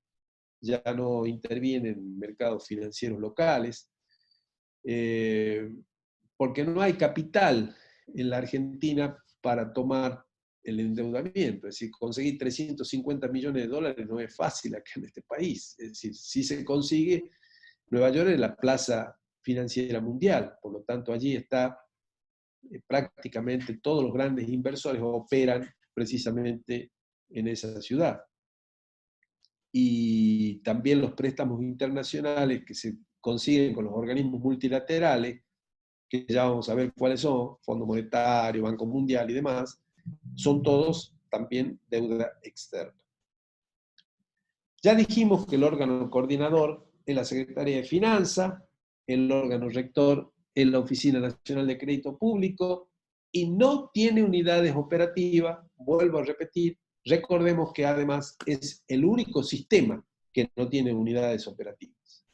[SPEAKER 1] ya no intervienen en mercados financieros locales, porque no hay capital en la Argentina para tomar el endeudamiento. Es decir, conseguir 350 millones de dólares no es fácil acá en este país. Es decir, si se consigue, Nueva York es la plaza financiera mundial, por lo tanto allí está prácticamente todos los grandes inversores operan precisamente en esa ciudad. Y también los préstamos internacionales que se consiguen con los organismos multilaterales, que ya vamos a ver cuáles son, Fondo Monetario, Banco Mundial y demás, son todos también deuda externa. Ya dijimos que el órgano coordinador es la Secretaría de Finanzas, el órgano rector es la Oficina Nacional de Crédito Público, y no tiene unidades operativas, vuelvo a repetir, recordemos que además es el único sistema que no tiene unidades operativas.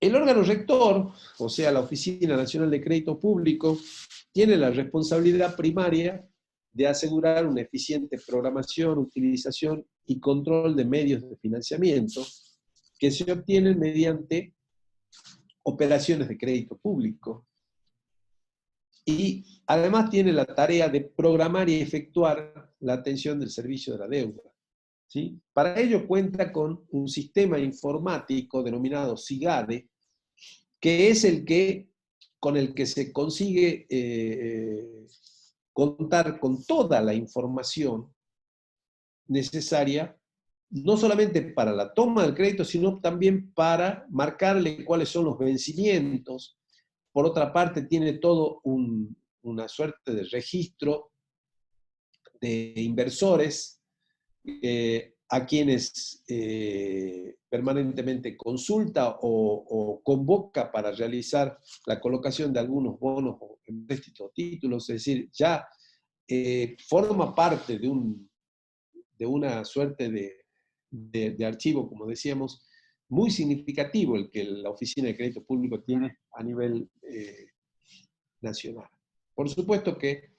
[SPEAKER 1] El órgano rector, o sea, la Oficina Nacional de Crédito Público, tiene la responsabilidad primaria de asegurar una eficiente programación, utilización y control de medios de financiamiento que se obtienen mediante operaciones de crédito público. Y además tiene la tarea de programar y efectuar la atención del servicio de la deuda, ¿sí? Para ello cuenta con un sistema informático denominado SIGADE, que es con el que se consigue contar con toda la información necesaria, no solamente para la toma del crédito, sino también para marcarle cuáles son los vencimientos. Por otra parte, tiene todo una suerte de registro de inversores a quienes permanentemente consulta o convoca para realizar la colocación de algunos bonos o empréstitos o títulos, es decir, ya forma parte de una suerte de archivo, como decíamos, muy significativo el que la Oficina de Crédito Público tiene a nivel nacional. Por supuesto que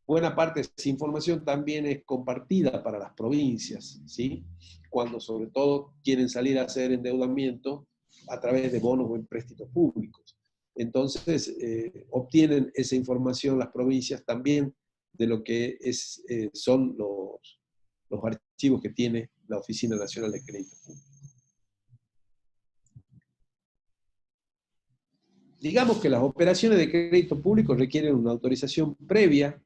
[SPEAKER 1] buena parte de esa información también es compartida para las provincias, ¿sí? Cuando sobre todo quieren salir a hacer endeudamiento a través de bonos o empréstitos públicos. Entonces, obtienen esa información las provincias también de lo que son los archivos que tiene la Oficina Nacional de Crédito Público. Digamos que las operaciones de crédito público requieren una autorización previa.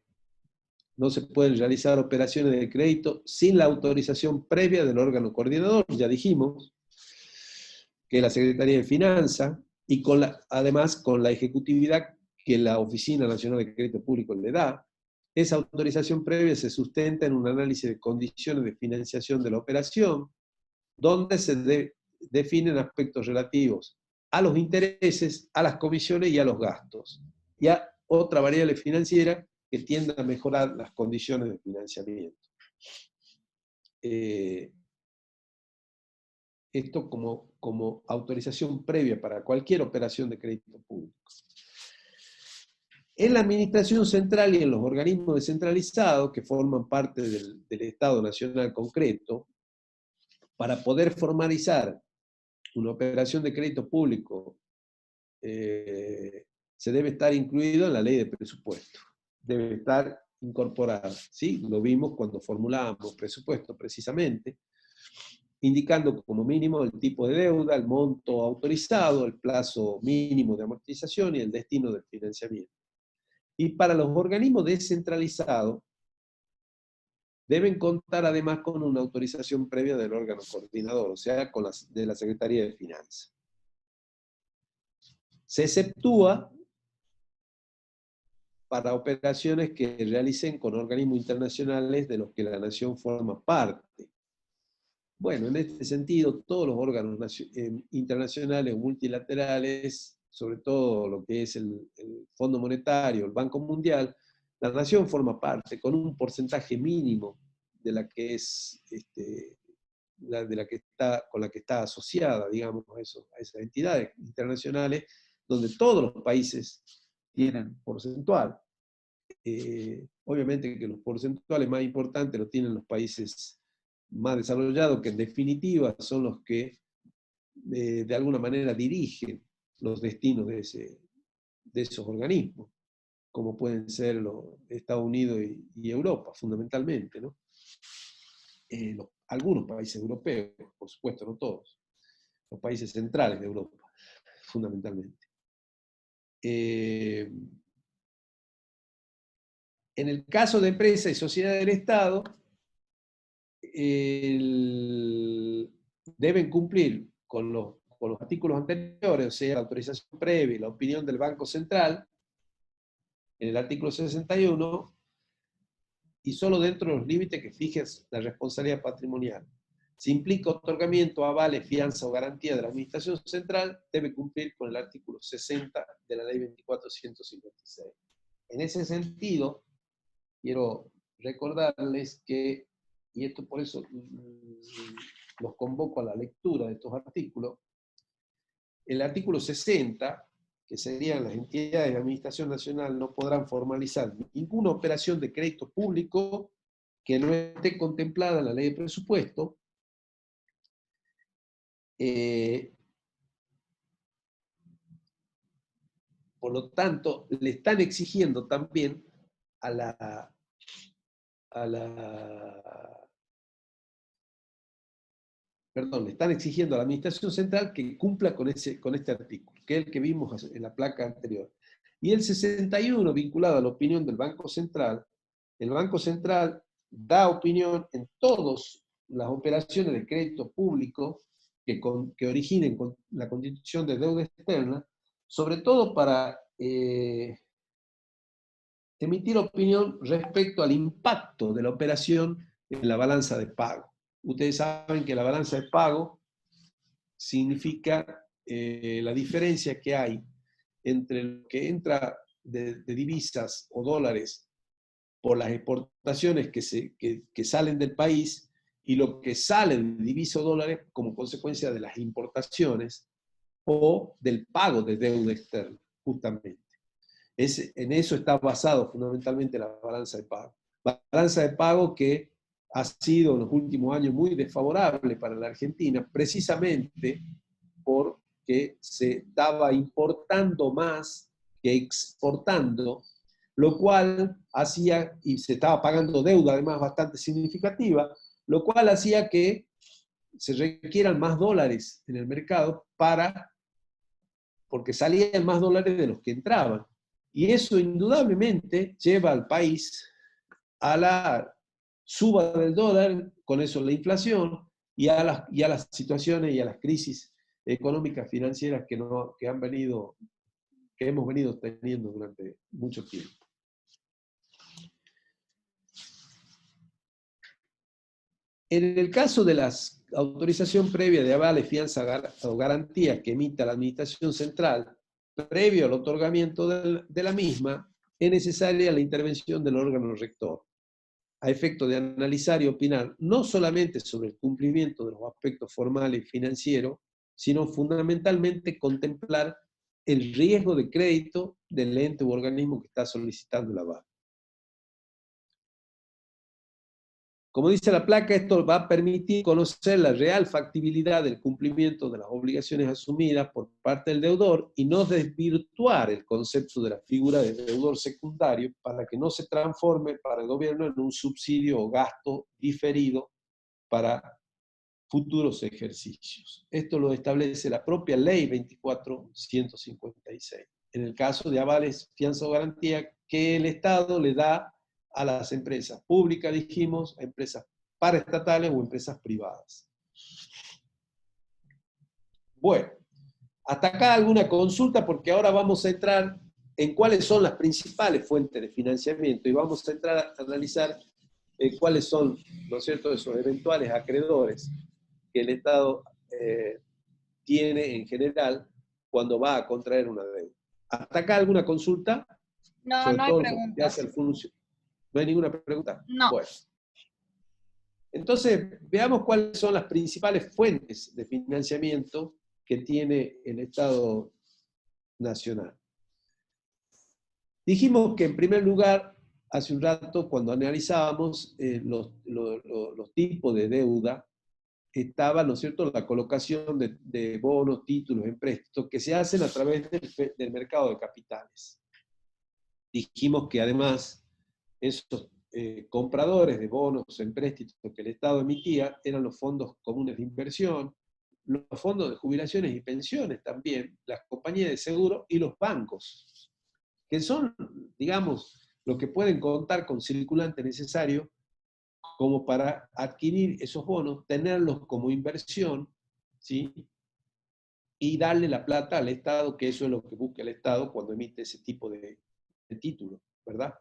[SPEAKER 1] No se pueden realizar operaciones de crédito sin la autorización previa del órgano coordinador, ya dijimos, que es la Secretaría de Finanzas, y además con la ejecutividad que la Oficina Nacional de Crédito Público le da. Esa autorización previa se sustenta en un análisis de condiciones de financiación de la operación, donde se definen aspectos relativos a los intereses, a las comisiones y a los gastos, y a otra variable financiera que tienda a mejorar las condiciones de financiamiento. Esto como autorización previa para cualquier operación de crédito público. En la administración central y en los organismos descentralizados que forman parte del Estado Nacional concreto, para poder formalizar una operación de crédito público, se debe estar incluido en la ley de presupuesto. Debe estar incorporado, ¿sí? Lo vimos cuando formulábamos presupuesto precisamente, indicando como mínimo el tipo de deuda, el monto autorizado, el plazo mínimo de amortización y el destino del financiamiento. Y para los organismos descentralizados, deben contar además con una autorización previa del órgano coordinador, o sea, de la Secretaría de Finanzas. Se exceptúa para operaciones que realicen con organismos internacionales de los que la nación forma parte. Bueno, en este sentido, todos los órganos internacionales o multilaterales, sobre todo lo que es el Fondo Monetario, el Banco Mundial, la nación forma parte con un porcentaje mínimo de la que es, con la que está asociada, digamos, a esas entidades internacionales, donde todos los países tienen porcentual. Obviamente que los porcentuales más importantes los tienen los países más desarrollados, que en definitiva son los que de alguna manera dirigen los destinos de esos organismos, como pueden ser los Estados Unidos y Europa, fundamentalmente, ¿no? Algunos países europeos, por supuesto, no todos, los países centrales de Europa, fundamentalmente. En el caso de empresas y sociedades del Estado, deben cumplir con los artículos anteriores, o sea, la autorización previa y la opinión del Banco Central, en el artículo 61, y solo dentro de los límites que fije la responsabilidad patrimonial. Si implica otorgamiento, avales, fianza o garantía de la Administración Central, debe cumplir con el artículo 60 de la Ley 24.156. En ese sentido, quiero recordarles que, y esto por eso los convoco a la lectura de estos artículos, el artículo 60, que serían las entidades de administración nacional, no podrán formalizar ninguna operación de crédito público que no esté contemplada en la ley de presupuesto, por lo tanto, le están exigiendo también le están exigiendo a la Administración Central que cumpla con este artículo, que es el que vimos en la placa anterior. Y el 61, vinculado a la opinión del Banco Central, el Banco Central da opinión en todas las operaciones de crédito público que originen con la constitución de deuda externa, sobre todo para emitir opinión respecto al impacto de la operación en la balanza de pago. Ustedes saben que la balanza de pago significa la diferencia que hay entre lo que entra de divisas o dólares por las exportaciones que salen del país y lo que sale de divisas o dólares como consecuencia de las importaciones o del pago de deuda externa, justamente. En eso está basado fundamentalmente la balanza de pago. Balanza de pago que ha sido en los últimos años muy desfavorable para la Argentina, precisamente porque se estaba importando más que exportando, lo cual hacía, y se estaba pagando deuda además bastante significativa, lo cual hacía que se requieran más dólares en el mercado porque salían más dólares de los que entraban. Y eso indudablemente lleva al país a la suba del dólar, con eso la inflación, y a las situaciones y a las crisis económicas financieras que hemos venido teniendo durante mucho tiempo. En el caso de la autorización previa de avales, fianza o garantías que emita la Administración Central, previo al otorgamiento de la misma, es necesaria la intervención del órgano rector, a efecto de analizar y opinar no solamente sobre el cumplimiento de los aspectos formales y financieros, sino fundamentalmente contemplar el riesgo de crédito del ente u organismo que está solicitando el aval. Como dice la placa, esto va a permitir conocer la real factibilidad del cumplimiento de las obligaciones asumidas por parte del deudor y no desvirtuar el concepto de la figura de deudor secundario para que no se transforme para el gobierno en un subsidio o gasto diferido para futuros ejercicios. Esto lo establece la propia Ley 24.156. En el caso de avales, fianza o garantía que el Estado le da a las empresas públicas, dijimos, a empresas paraestatales o empresas privadas. Bueno, Hasta acá alguna consulta, porque ahora vamos a entrar en cuáles son las principales fuentes de financiamiento y vamos a entrar a analizar cuáles son, ¿no es cierto?, esos eventuales acreedores que el Estado tiene en general cuando va a contraer una deuda. ¿Hasta acá alguna consulta?
[SPEAKER 2] No,
[SPEAKER 1] Sobre
[SPEAKER 2] no hay
[SPEAKER 1] todo lo que hace
[SPEAKER 2] preguntas.
[SPEAKER 1] el funcionario. ¿No hay ninguna pregunta?
[SPEAKER 2] No.
[SPEAKER 1] Bueno. Entonces, veamos cuáles son las principales fuentes de financiamiento que tiene el Estado nacional. Dijimos que en primer lugar, hace un rato, cuando analizábamos los tipos de deuda, estaba, ¿no es cierto?, la colocación de bonos, títulos, empréstitos que se hacen a través del mercado de capitales. Dijimos que además esos compradores de bonos, empréstitos que el Estado emitía eran los fondos comunes de inversión, los fondos de jubilaciones y pensiones también, las compañías de seguro y los bancos, que son, digamos, los que pueden contar con circulante necesario como para adquirir esos bonos, tenerlos como inversión, ¿sí? Y darle la plata al Estado, que eso es lo que busca el Estado cuando emite ese tipo de títulos, ¿verdad?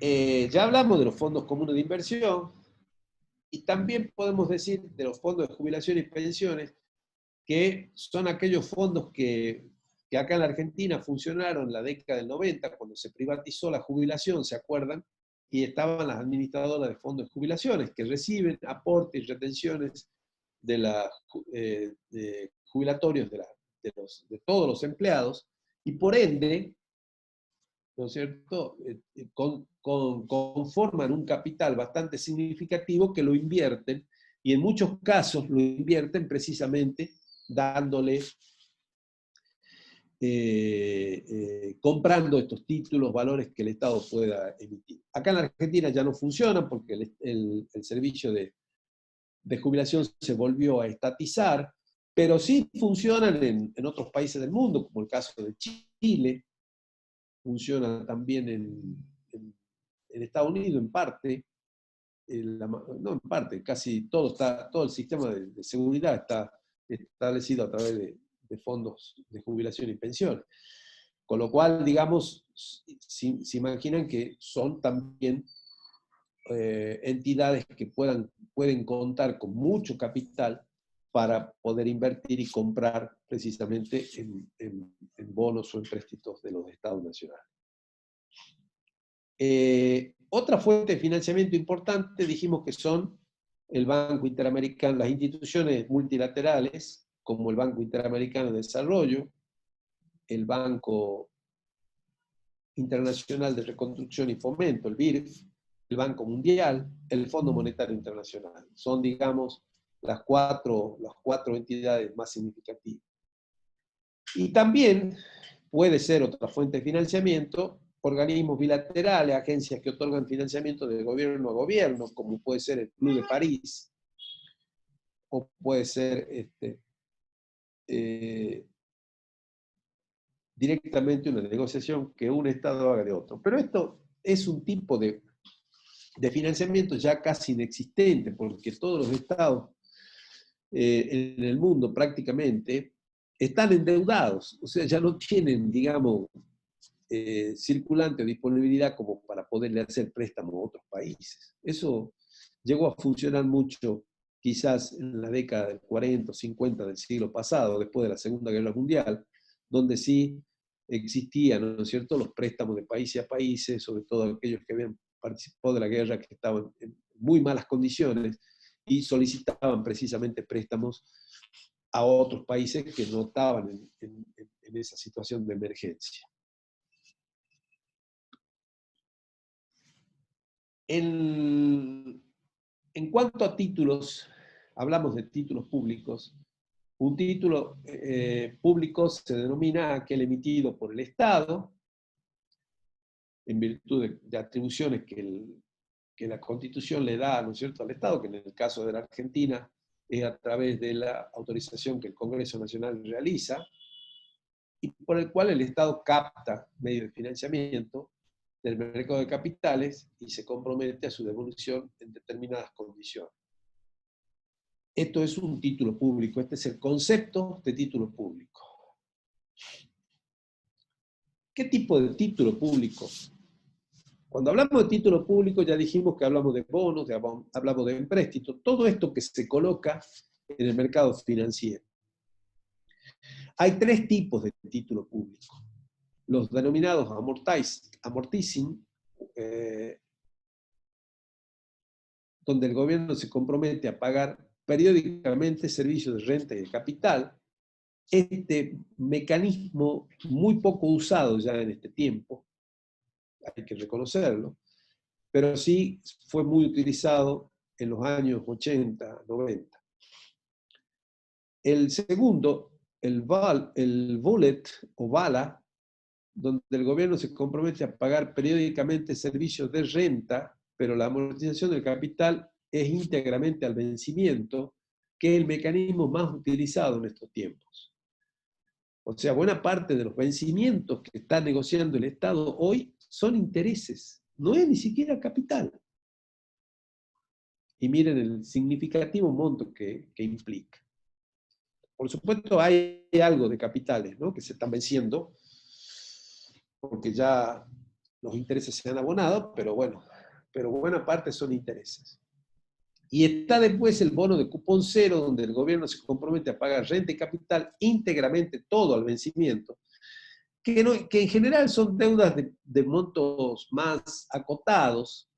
[SPEAKER 1] Ya hablamos de los fondos comunes de inversión y también podemos decir de los fondos de jubilación y pensiones, que son aquellos fondos que acá en la Argentina funcionaron en la década del 90, cuando se privatizó la jubilación, ¿se acuerdan? Y estaban las administradoras de fondos de jubilaciones, que reciben aportes y retenciones de jubilatorios de todos los empleados, y por ende, ¿no es cierto?, conforman un capital bastante significativo que lo invierten, y en muchos casos lo invierten precisamente dándole, comprando estos títulos, valores que el Estado pueda emitir. Acá en la Argentina ya no funcionan porque el servicio de jubilación se volvió a estatizar, pero sí funcionan en otros países del mundo, como el caso de Chile, funciona también en Estados Unidos en parte, no en parte, casi todo el sistema de seguridad está establecido a través de fondos de jubilación y pensiones. Con lo cual, digamos, se imaginan que son también entidades que pueden contar con mucho capital para poder invertir y comprar precisamente en bonos o empréstitos de los estados nacionales. Otra fuente de financiamiento importante dijimos que son el Banco Interamericano, las instituciones multilaterales, como el Banco Interamericano de Desarrollo, el Banco Internacional de Reconstrucción y Fomento, el BIRF, el Banco Mundial, el Fondo Monetario Internacional. Son, digamos, las cuatro entidades más significativas. Y también puede ser otra fuente de financiamiento, organismos bilaterales, agencias que otorgan financiamiento de gobierno a gobierno, como puede ser el Club de París, o puede ser directamente una negociación que un Estado haga de otro. Pero esto es un tipo de financiamiento ya casi inexistente, porque todos los Estados en el mundo prácticamente están endeudados, o sea, ya no tienen, digamos, circulante o disponibilidad como para poderle hacer préstamos a otros países. Eso llegó a funcionar mucho quizás en la década del 40 o 50 del siglo pasado, después de la Segunda Guerra Mundial, donde sí existían, ¿no es cierto?, los préstamos de países a países, sobre todo aquellos que habían participado de la guerra, que estaban en muy malas condiciones y solicitaban precisamente préstamos a otros países que no estaban en esa situación de emergencia. En cuanto a títulos, hablamos de títulos públicos. Un título público se denomina aquel emitido por el Estado, en virtud de atribuciones que la Constitución le da, ¿no es cierto?, al Estado, que en el caso de la Argentina es a través de la autorización que el Congreso Nacional realiza, y por el cual el Estado capta medios de financiamiento del mercado de capitales y se compromete a su devolución en determinadas condiciones. Esto es un título público, este es el concepto de título público. ¿Qué tipo de título público? Cuando hablamos de título público ya dijimos que hablamos de bonos, hablamos de empréstitos, todo esto que se coloca en el mercado financiero. Hay tres tipos de título público. Los denominados amortizing, donde el gobierno se compromete a pagar periódicamente servicios de renta y de capital. Este mecanismo muy poco usado ya en este tiempo, hay que reconocerlo, pero sí fue muy utilizado en los años 80, 90. El segundo, el bullet o bala, donde el gobierno se compromete a pagar periódicamente servicios de renta, pero la amortización del capital es íntegramente al vencimiento, que es el mecanismo más utilizado en estos tiempos. O sea, buena parte de los vencimientos que está negociando el Estado hoy son intereses, no es ni siquiera capital. Y miren el significativo monto que implica. Por supuesto, hay algo de capitales, ¿no?, que se están venciendo, porque ya los intereses se han abonado, pero bueno, pero buena parte son intereses. Y está después el bono de cupón cero, donde el gobierno se compromete a pagar renta y capital íntegramente todo al vencimiento, que en general son deudas de montos más acotados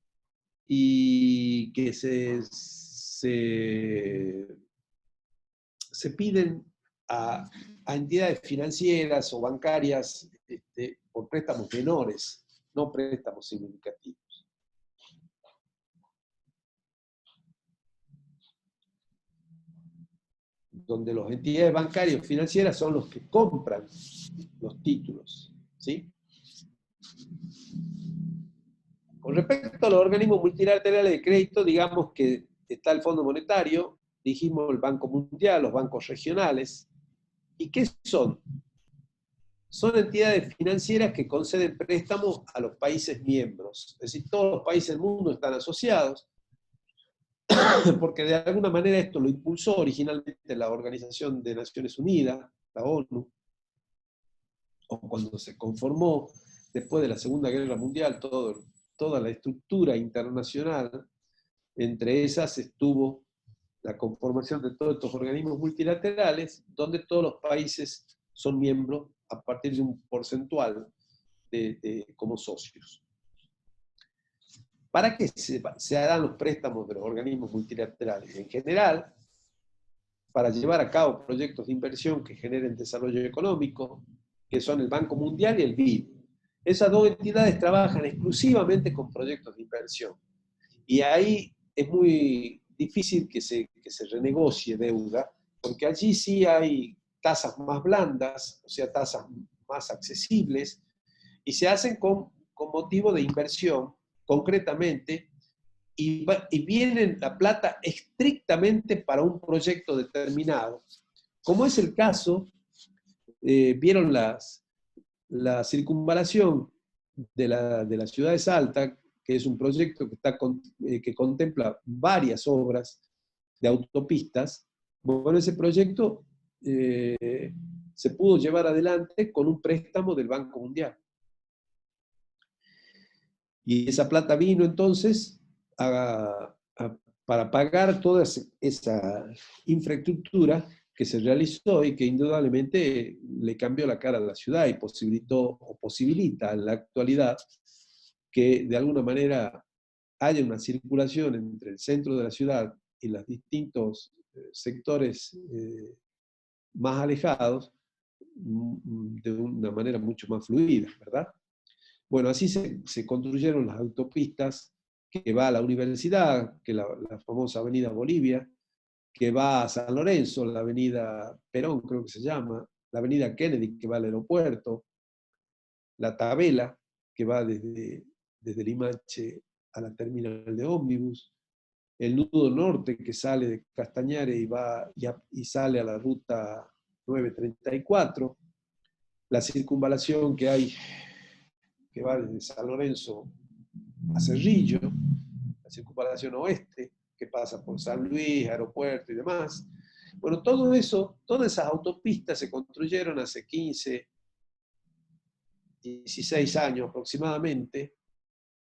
[SPEAKER 1] y que se piden a entidades financieras o bancarias por préstamos menores, no préstamos significativos. Donde las entidades bancarias o financieras son los que compran los títulos, ¿sí? Con respecto a los organismos multilaterales de crédito, digamos que está el Fondo Monetario, dijimos el Banco Mundial, los bancos regionales. ¿Y qué son? Son entidades financieras que conceden préstamos a los países miembros. Es decir, todos los países del mundo están asociados, porque de alguna manera esto lo impulsó originalmente la Organización de Naciones Unidas, la ONU, o cuando se conformó después de la Segunda Guerra Mundial toda la estructura internacional. Entre esas estuvo la conformación de todos estos organismos multilaterales, donde todos los países son miembros a partir de un porcentual como socios. ¿Para qué se harán los préstamos de los organismos multilaterales? En general, para llevar a cabo proyectos de inversión que generen desarrollo económico, que son el Banco Mundial y el BID. Esas dos entidades trabajan exclusivamente con proyectos de inversión. Y ahí es muy difícil que se renegocie deuda, porque allí sí hay tasas más blandas, o sea, tasas más accesibles, y se hacen con motivo de inversión, concretamente, y vienen la plata estrictamente para un proyecto determinado. Como es el caso, vieron la circunvalación de la ciudad de Salta, que es un proyecto que contempla varias obras de autopistas. Bueno, ese proyecto se pudo llevar adelante con un préstamo del Banco Mundial. Y esa plata vino entonces para pagar toda esa infraestructura que se realizó y que indudablemente le cambió la cara a la ciudad y posibilita en la actualidad que de alguna manera haya una circulación entre el centro de la ciudad y los distintos sectores más alejados de una manera mucho más fluida, ¿verdad? Bueno, así se construyeron las autopistas que va a la universidad, que la famosa Avenida Bolivia, que va a San Lorenzo, la Avenida Perón creo que se llama, la Avenida Kennedy que va al aeropuerto, la Tabela que va desde Limache a la terminal de ómnibus, el nudo norte que sale de Castañares y sale a la ruta 934, la circunvalación que hay que va desde San Lorenzo a Cerrillo, la circunvalación oeste, que pasa por San Luis, aeropuerto y demás. Bueno, todo eso, todas esas autopistas se construyeron hace 15, 16 años aproximadamente,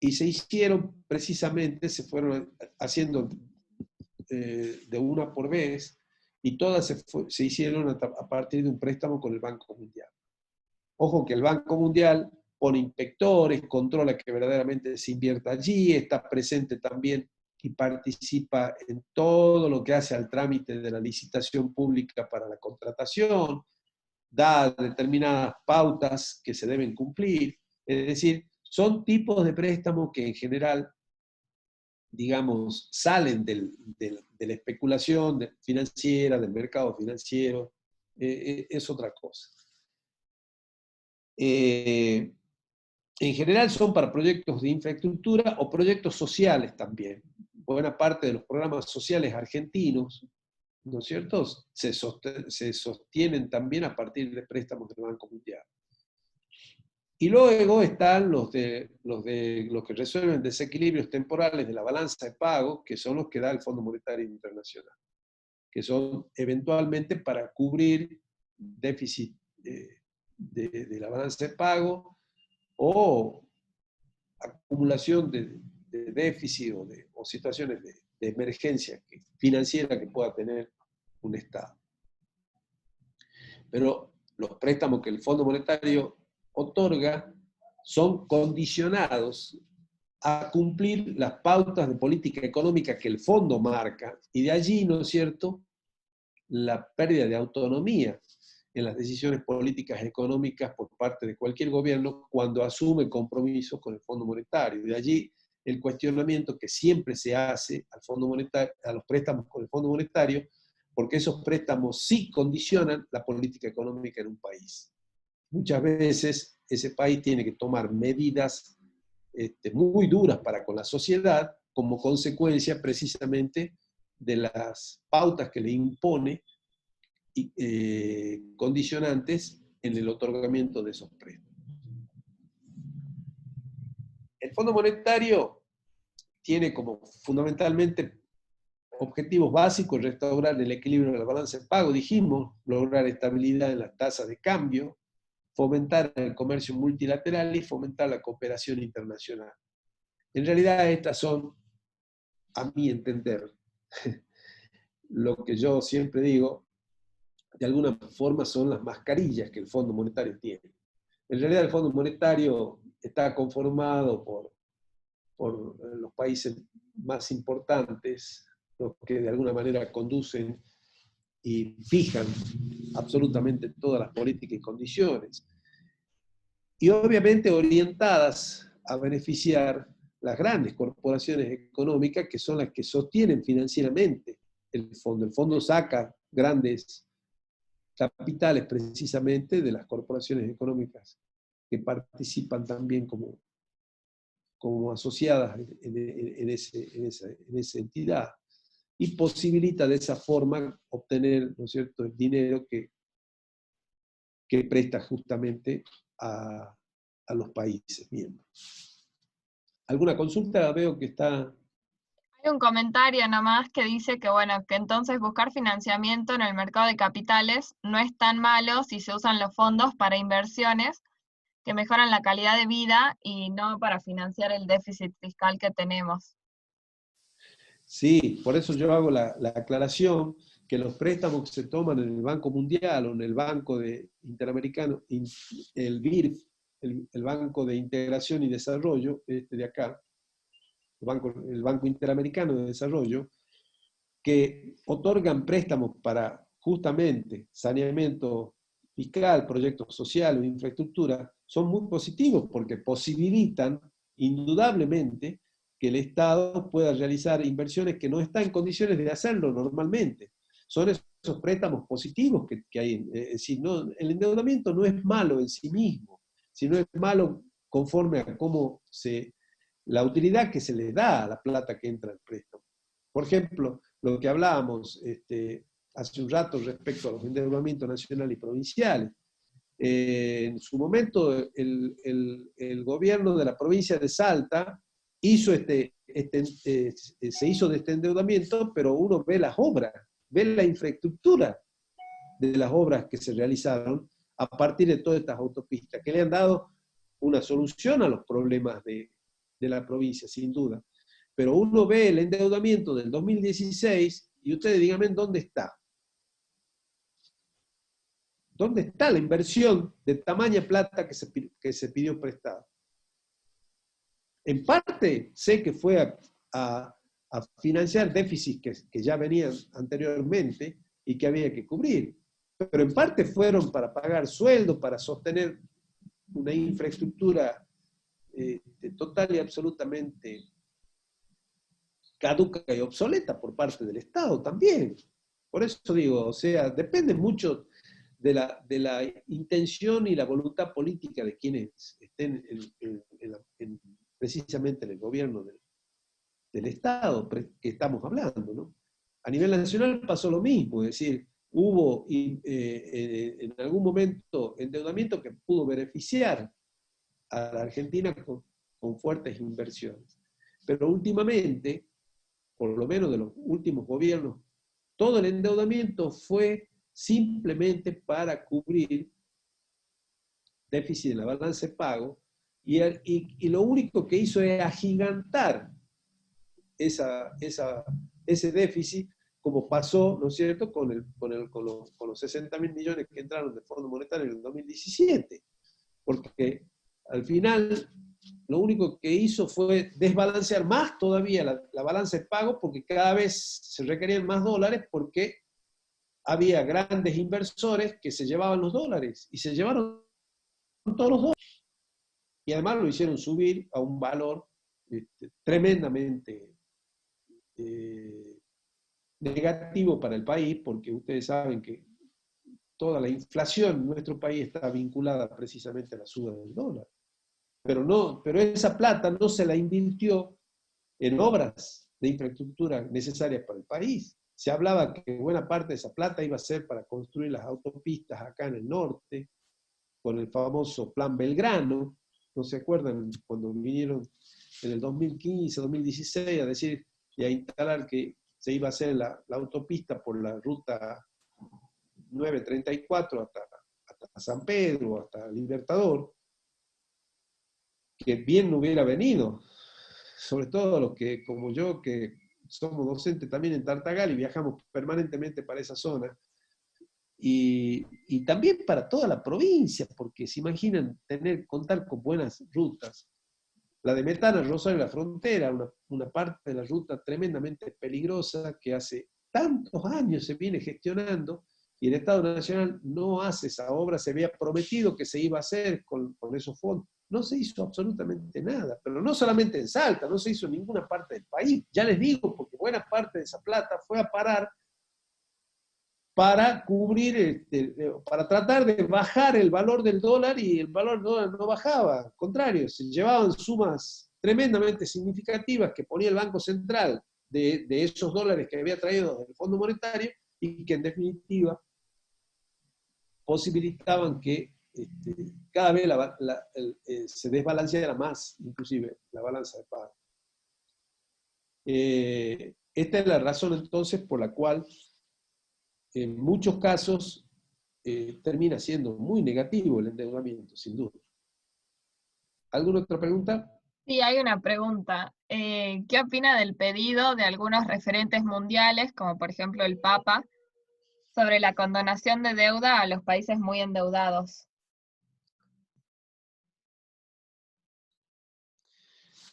[SPEAKER 1] y se hicieron precisamente, se fueron haciendo de una por vez, y todas se hicieron a partir de un préstamo con el Banco Mundial. Ojo que el Banco Mundial pone inspectores, controla que verdaderamente se invierta allí, está presente también y participa en todo lo que hace al trámite de la licitación pública para la contratación, da determinadas pautas que se deben cumplir. Es decir, son tipos de préstamos que en general, digamos, salen de la especulación financiera, del mercado financiero, es otra cosa. En general son para proyectos de infraestructura o proyectos sociales también. Buena parte de los programas sociales argentinos, ¿no es cierto?, se sostienen también a partir de préstamos del Banco Mundial. Y luego están los que resuelven desequilibrios temporales de la balanza de pagos, que son los que da el Fondo Monetario Internacional, que son eventualmente para cubrir déficit de la balanza de pago o acumulación de déficit o situaciones de emergencia financiera que pueda tener un Estado. Pero los préstamos que el Fondo Monetario otorga son condicionados a cumplir las pautas de política económica que el fondo marca, y de allí, ¿no es cierto?, la pérdida de autonomía en las decisiones políticas económicas por parte de cualquier gobierno cuando asume compromisos con el Fondo Monetario. De allí el cuestionamiento que siempre se hace al Fondo Monetario, a los préstamos con el Fondo Monetario, porque esos préstamos sí condicionan la política económica en un país. Muchas veces ese país tiene que tomar medidas muy duras para con la sociedad como consecuencia precisamente de las pautas que le impone condicionantes en el otorgamiento de esos préstamos. El Fondo Monetario tiene como fundamentalmente objetivos básicos: restaurar el equilibrio de la balanza de pago, dijimos, lograr estabilidad en las tasas de cambio, fomentar el comercio multilateral y fomentar la cooperación internacional. En realidad estas son, a mi entender, lo que yo siempre digo, de alguna forma son las mascarillas que el Fondo Monetario tiene. En realidad el Fondo Monetario está conformado por los países más importantes, los que de alguna manera conducen y fijan absolutamente todas las políticas y condiciones, y obviamente orientadas a beneficiar las grandes corporaciones económicas, que son las que sostienen financieramente el fondo. El fondo saca grandes capitales precisamente de las corporaciones económicas que participan también como asociadas en esa entidad, y posibilita de esa forma obtener, ¿no es cierto?, el dinero que presta justamente a los países miembros. ¿Alguna consulta? Veo que está...
[SPEAKER 2] Hay un comentario nomás que dice que, bueno, que entonces buscar financiamiento en el mercado de capitales no es tan malo si se usan los fondos para inversiones que mejoran la calidad de vida y no para financiar el déficit fiscal que tenemos.
[SPEAKER 1] Sí, por eso yo hago la aclaración que los préstamos que se toman en el Banco Mundial o en el Banco Interamericano, el BIRF, el Banco de Integración y Desarrollo, de acá, el Banco Interamericano de Desarrollo, que otorgan préstamos para justamente saneamiento fiscal, proyectos sociales, infraestructura, son muy positivos porque posibilitan indudablemente que el Estado pueda realizar inversiones que no está en condiciones de hacerlo normalmente. Son esos préstamos positivos que hay. Es decir, el endeudamiento no es malo en sí mismo, sino es malo conforme a cómo la utilidad que se le da a la plata que entra al préstamo. Por ejemplo, lo que hablábamos hace un rato respecto a los endeudamientos nacionales y provinciales. En su momento, el gobierno de la provincia de Salta hizo este se hizo de este endeudamiento, pero uno ve las obras, ve la infraestructura de las obras que se realizaron a partir de todas estas autopistas, que le han dado una solución a los problemas de la provincia, sin duda. Pero uno ve el endeudamiento del 2016 y ustedes díganme dónde está. ¿Dónde está la inversión de tamaña plata que se pidió prestada? En parte sé que fue a financiar déficits que ya venían anteriormente y que había que cubrir, pero en parte fueron para pagar sueldos, para sostener una infraestructura total y absolutamente caduca y obsoleta por parte del Estado también. Por eso digo, o sea, depende mucho de la intención y la voluntad política de quienes estén precisamente en el gobierno del Estado que estamos hablando, ¿no? A nivel nacional pasó lo mismo, es decir, hubo en algún momento endeudamiento que pudo beneficiar a la Argentina con fuertes inversiones. Pero últimamente, por lo menos de los últimos gobiernos, todo el endeudamiento fue simplemente para cubrir déficit en la balanza de pago, y lo único que hizo es agigantar ese déficit, como pasó, ¿no es cierto?, con los 60.000 millones que entraron del Fondo Monetario en el 2017. Porque al final lo único que hizo fue desbalancear más todavía la balanza de pago, porque cada vez se requerían más dólares, porque había grandes inversores que se llevaban los dólares, y se llevaron todos los dólares. Y además lo hicieron subir a un valor tremendamente negativo para el país, porque ustedes saben que toda la inflación en nuestro país está vinculada precisamente a la suba del dólar. Pero esa plata no se la invirtió en obras de infraestructura necesarias para el país. Se hablaba que buena parte de esa plata iba a ser para construir las autopistas acá en el norte, con el famoso Plan Belgrano. ¿No se acuerdan cuando vinieron en el 2015, 2016 a decir y a instalar que se iba a hacer la autopista por la ruta 934 hasta San Pedro, hasta Libertador? Que bien no hubiera venido, sobre todo los que, como yo, que somos docentes también en Tartagal y viajamos permanentemente para esa zona, y también para toda la provincia, porque se imaginan contar con buenas rutas. La de Metana, Rosario, la Frontera, una parte de la ruta tremendamente peligrosa que hace tantos años se viene gestionando, y el Estado Nacional no hace esa obra. Se había prometido que se iba a hacer con esos fondos. No se hizo absolutamente nada, pero no solamente en Salta, no se hizo en ninguna parte del país. Ya les digo, porque buena parte de esa plata fue a parar para cubrir, para tratar de bajar el valor del dólar, y el valor del dólar no bajaba. Al contrario, se llevaban sumas tremendamente significativas que ponía el Banco Central de esos dólares que había traído del Fondo Monetario, y que en definitiva posibilitaban que cada vez se desbalanceara más, inclusive, la balanza de pago. Esta es la razón entonces por la cual en muchos casos termina siendo muy negativo el endeudamiento, sin duda. ¿Alguna otra pregunta?
[SPEAKER 2] Sí, hay una pregunta. ¿Qué opina del pedido de algunos referentes mundiales, como por ejemplo el Papa, sobre la condonación de deuda a los países muy endeudados?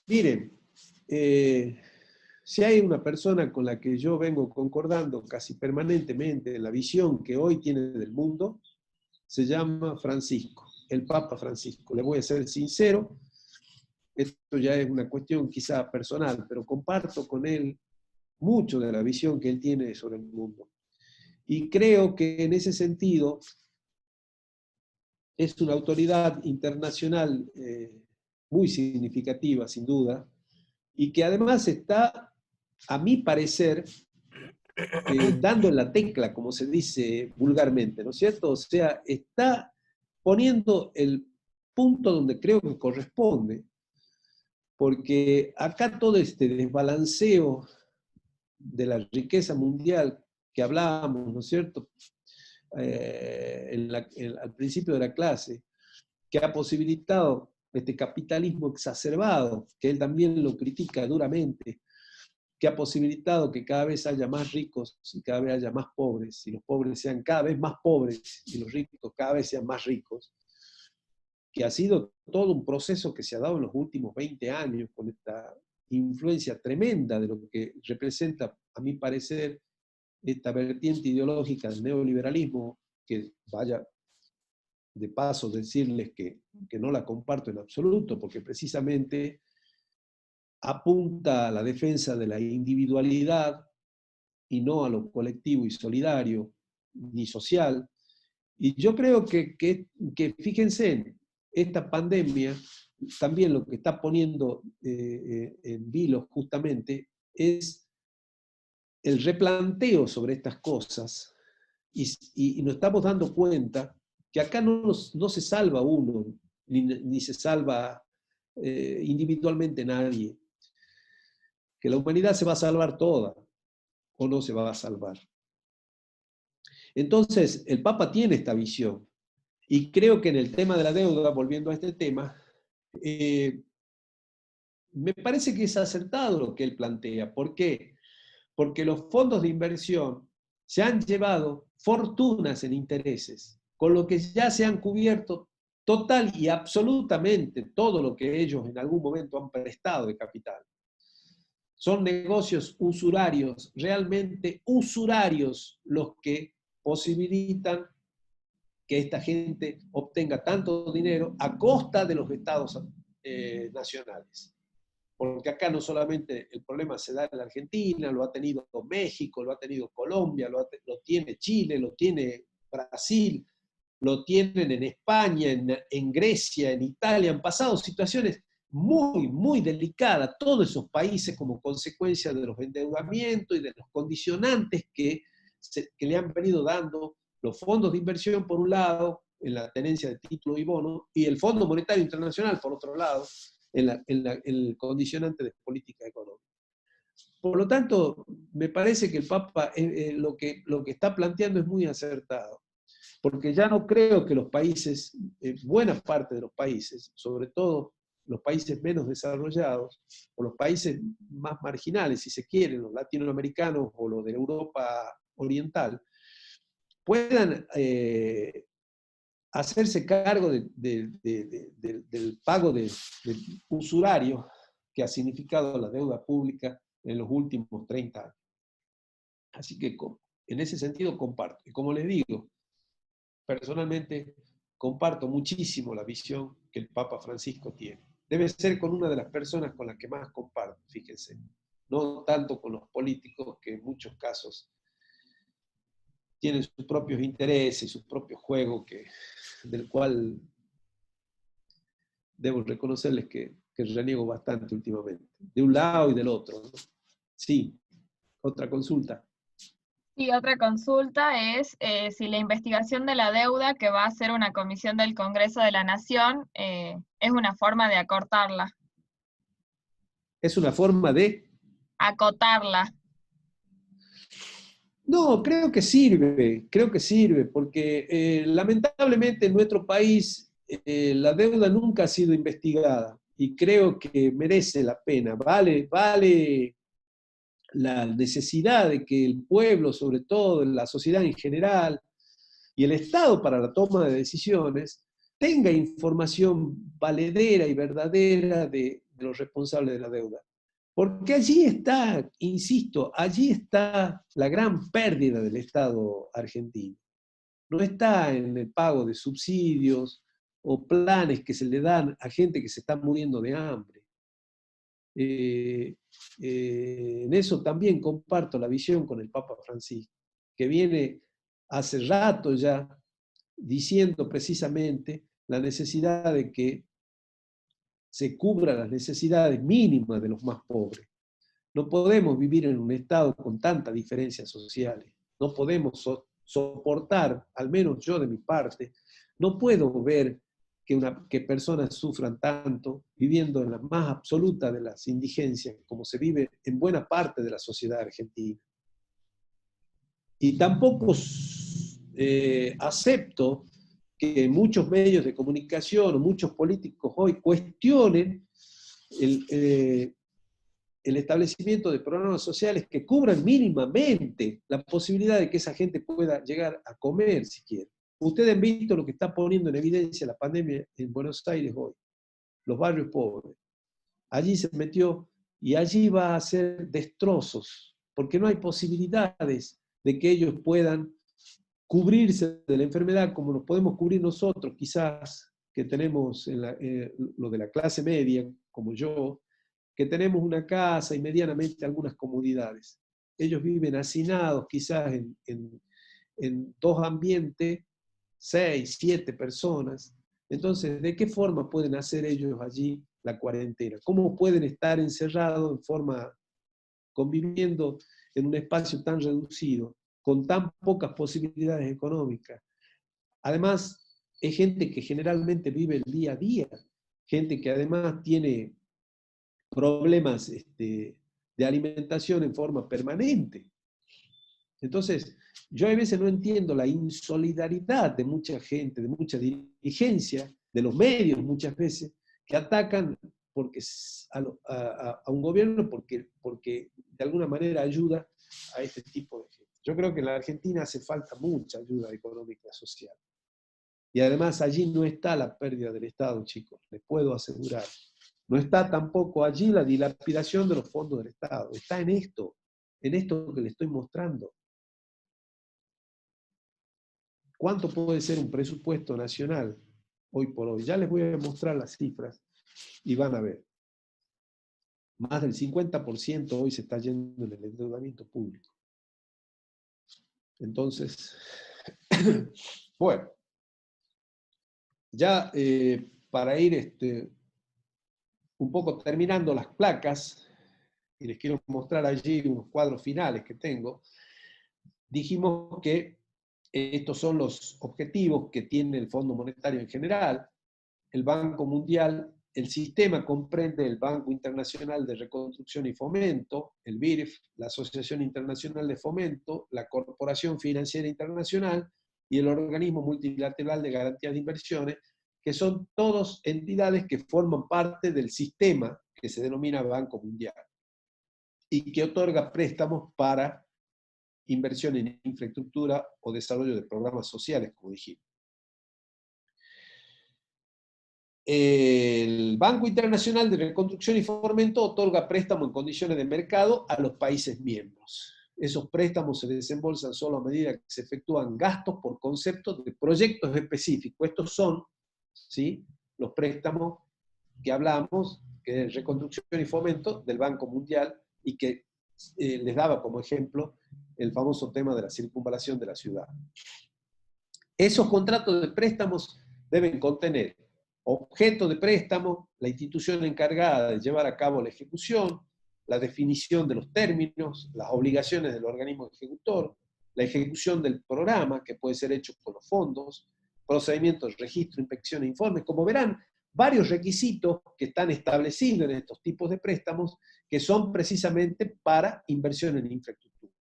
[SPEAKER 1] Miren, si hay una persona con la que yo vengo concordando casi permanentemente en la visión que hoy tiene del mundo, se llama Francisco, el Papa Francisco. Le voy a ser sincero, esto ya es una cuestión quizá personal, pero comparto con él mucho de la visión que él tiene sobre el mundo. Y creo que en ese sentido es una autoridad internacional muy significativa, sin duda, y que además está, a mi parecer, dando en la tecla, como se dice vulgarmente, ¿no es cierto? O sea, está poniendo el punto donde creo que corresponde, porque acá todo este desbalanceo de la riqueza mundial que hablábamos, ¿no es cierto?, al principio de la clase, que ha posibilitado este capitalismo exacerbado, que él también lo critica duramente, que ha posibilitado que cada vez haya más ricos y cada vez haya más pobres, y los pobres sean cada vez más pobres y los ricos cada vez sean más ricos, que ha sido todo un proceso que se ha dado en los últimos 20 años con esta influencia tremenda de lo que representa, a mi parecer, esta vertiente ideológica del neoliberalismo, que vaya de paso decirles que no la comparto en absoluto, porque precisamente apunta a la defensa de la individualidad y no a lo colectivo y solidario, ni social. Y yo creo que fíjense, esta pandemia también lo que está poniendo en vilo justamente es el replanteo sobre estas cosas, y nos estamos dando cuenta que acá no se salva uno, ni se salva individualmente nadie, que la humanidad se va a salvar toda, o no se va a salvar. Entonces, el Papa tiene esta visión, y creo que en el tema de la deuda, volviendo a este tema, me parece que es acertado lo que él plantea. ¿Por qué? Porque los fondos de inversión se han llevado fortunas en intereses, con lo que ya se han cubierto total y absolutamente todo lo que ellos en algún momento han prestado de capital. Son negocios usurarios, realmente usurarios, los que posibilitan que esta gente obtenga tanto dinero a costa de los estados nacionales. Porque acá no solamente el problema se da en la Argentina, lo ha tenido México, lo ha tenido Colombia, lo tiene Chile, lo tiene Brasil, lo tienen en España, en Grecia, en Italia. Han pasado situaciones muy, muy delicadas, todos esos países, como consecuencia de los endeudamientos y de los condicionantes que le han venido dando los fondos de inversión, por un lado, en la tenencia de títulos y bonos, y el Fondo Monetario Internacional, por otro lado, en el condicionante de política económica. Por lo tanto, me parece que el Papa lo que está planteando es muy acertado, porque ya no creo que los países, buena parte de los países, sobre todo los países menos desarrollados, o los países más marginales, si se quieren, los latinoamericanos o los de Europa Oriental, puedan hacerse cargo del pago del usurario que ha significado la deuda pública en los últimos 30 años. Así que en ese sentido comparto. Y como les digo, personalmente comparto muchísimo la visión que el Papa Francisco tiene. Debe ser con una de las personas con las que más comparto, fíjense. No tanto con los políticos, que en muchos casos tienen sus propios intereses y sus propios juegos, del cual debo reconocerles que reniego bastante últimamente, de un lado y del otro, ¿no? Sí, otra consulta.
[SPEAKER 2] Y otra consulta es si la investigación de la deuda que va a hacer una comisión del Congreso de la Nación es una forma de acortarla.
[SPEAKER 1] ¿Es una forma de
[SPEAKER 2] acotarla?
[SPEAKER 1] No, creo que sirve, porque lamentablemente en nuestro país la deuda nunca ha sido investigada, y creo que merece la pena. Vale la necesidad de que el pueblo, sobre todo la sociedad en general, y el Estado, para la toma de decisiones, tenga información valedera y verdadera de los responsables de la deuda. Porque allí está, insisto, allí está la gran pérdida del Estado argentino. No está en el pago de subsidios o planes que se le dan a gente que se está muriendo de hambre. En eso también comparto la visión con el Papa Francisco, que viene hace rato ya diciendo precisamente la necesidad de que se cubran las necesidades mínimas de los más pobres. No podemos vivir en un Estado con tantas diferencias sociales. No podemos soportar, al menos yo de mi parte, no puedo ver que personas sufran tanto viviendo en la más absoluta de las indigencias, como se vive en buena parte de la sociedad argentina. Y tampoco acepto que muchos medios de comunicación o muchos políticos hoy cuestionen el establecimiento de programas sociales que cubran mínimamente la posibilidad de que esa gente pueda llegar a comer siquiera. Ustedes han visto lo que está poniendo en evidencia la pandemia en Buenos Aires hoy, los barrios pobres. Allí se metió y allí va a hacer destrozos, porque no hay posibilidades de que ellos puedan cubrirse de la enfermedad como nos podemos cubrir nosotros, quizás que tenemos lo de la clase media, como yo, que tenemos una casa y medianamente algunas comodidades. Ellos viven hacinados quizás en dos ambientes, 6, 7 personas. Entonces, ¿de qué forma pueden hacer ellos allí la cuarentena? ¿Cómo pueden estar encerrados conviviendo en un espacio tan reducido, con tan pocas posibilidades económicas? Además, es gente que generalmente vive el día a día, gente que además tiene problemas de alimentación en forma permanente. Entonces, yo a veces no entiendo la insolidaridad de mucha gente, de mucha dirigencia, de los medios muchas veces, que atacan a un gobierno porque de alguna manera ayuda a este tipo de gente. Yo creo que en la Argentina hace falta mucha ayuda económica y social. Y además allí no está la pérdida del Estado, chicos, les puedo asegurar. No está tampoco allí la dilapidación de los fondos del Estado. Está en esto que les estoy mostrando. ¿Cuánto puede ser un presupuesto nacional hoy por hoy? Ya les voy a mostrar las cifras y van a ver. Más del 50% hoy se está yendo en el endeudamiento público. Entonces, bueno, ya para ir un poco terminando las placas, y les quiero mostrar allí unos cuadros finales que tengo, dijimos que estos son los objetivos que tiene el Fondo Monetario en general, el Banco Mundial. El sistema comprende el Banco Internacional de Reconstrucción y Fomento, el BIRF, la Asociación Internacional de Fomento, la Corporación Financiera Internacional y el Organismo Multilateral de Garantías de Inversiones, que son todas entidades que forman parte del sistema que se denomina Banco Mundial y que otorga préstamos para inversión en infraestructura o desarrollo de programas sociales, como dijimos. El Banco Internacional de Reconstrucción y Fomento otorga préstamos en condiciones de mercado a los países miembros. Esos préstamos se desembolsan solo a medida que se efectúan gastos por concepto de proyectos específicos. Estos son, ¿sí?, los préstamos que hablamos, que es Reconstrucción y Fomento del Banco Mundial, y que les daba como ejemplo el famoso tema de la circunvalación de la ciudad. Esos contratos de préstamos deben contener objeto de préstamo, la institución encargada de llevar a cabo la ejecución, la definición de los términos, las obligaciones del organismo ejecutor, la ejecución del programa, que puede ser hecho con los fondos, procedimientos, registro, inspección e informe. Como verán, varios requisitos que están establecidos en estos tipos de préstamos que son precisamente para inversión en infraestructura.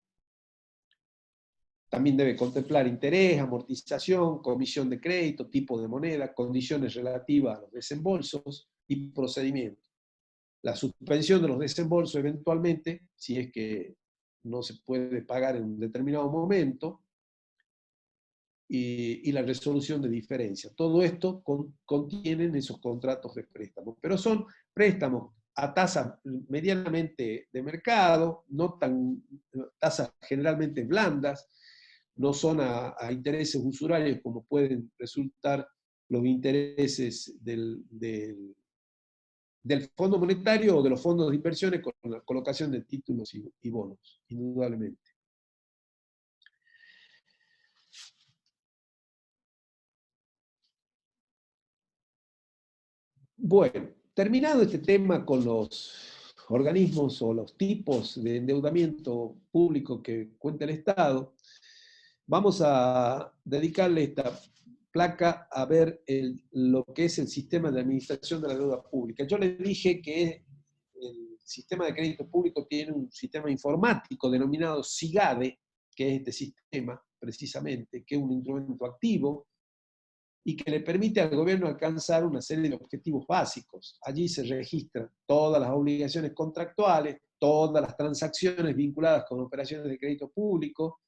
[SPEAKER 1] También debe contemplar interés, amortización, comisión de crédito, tipo de moneda, condiciones relativas a los desembolsos y procedimientos. La suspensión de los desembolsos eventualmente, si es que no se puede pagar en un determinado momento, y la resolución de diferencias. Todo esto contienen esos contratos de préstamo, pero son préstamos a tasas medianamente de mercado, no tan tasas generalmente blandas, no son a intereses usurarios como pueden resultar los intereses del Fondo Monetario o de los fondos de inversiones con la colocación de títulos y bonos, indudablemente. Bueno, terminado este tema con los organismos o los tipos de endeudamiento público que cuenta el Estado, vamos a dedicarle esta placa a ver lo que es el sistema de administración de la deuda pública. Yo les dije que el sistema de crédito público tiene un sistema informático denominado SIGADE, que es este sistema, precisamente, que es un instrumento activo y que le permite al gobierno alcanzar una serie de objetivos básicos. Allí se registran todas las obligaciones contractuales, todas las transacciones vinculadas con operaciones de crédito público,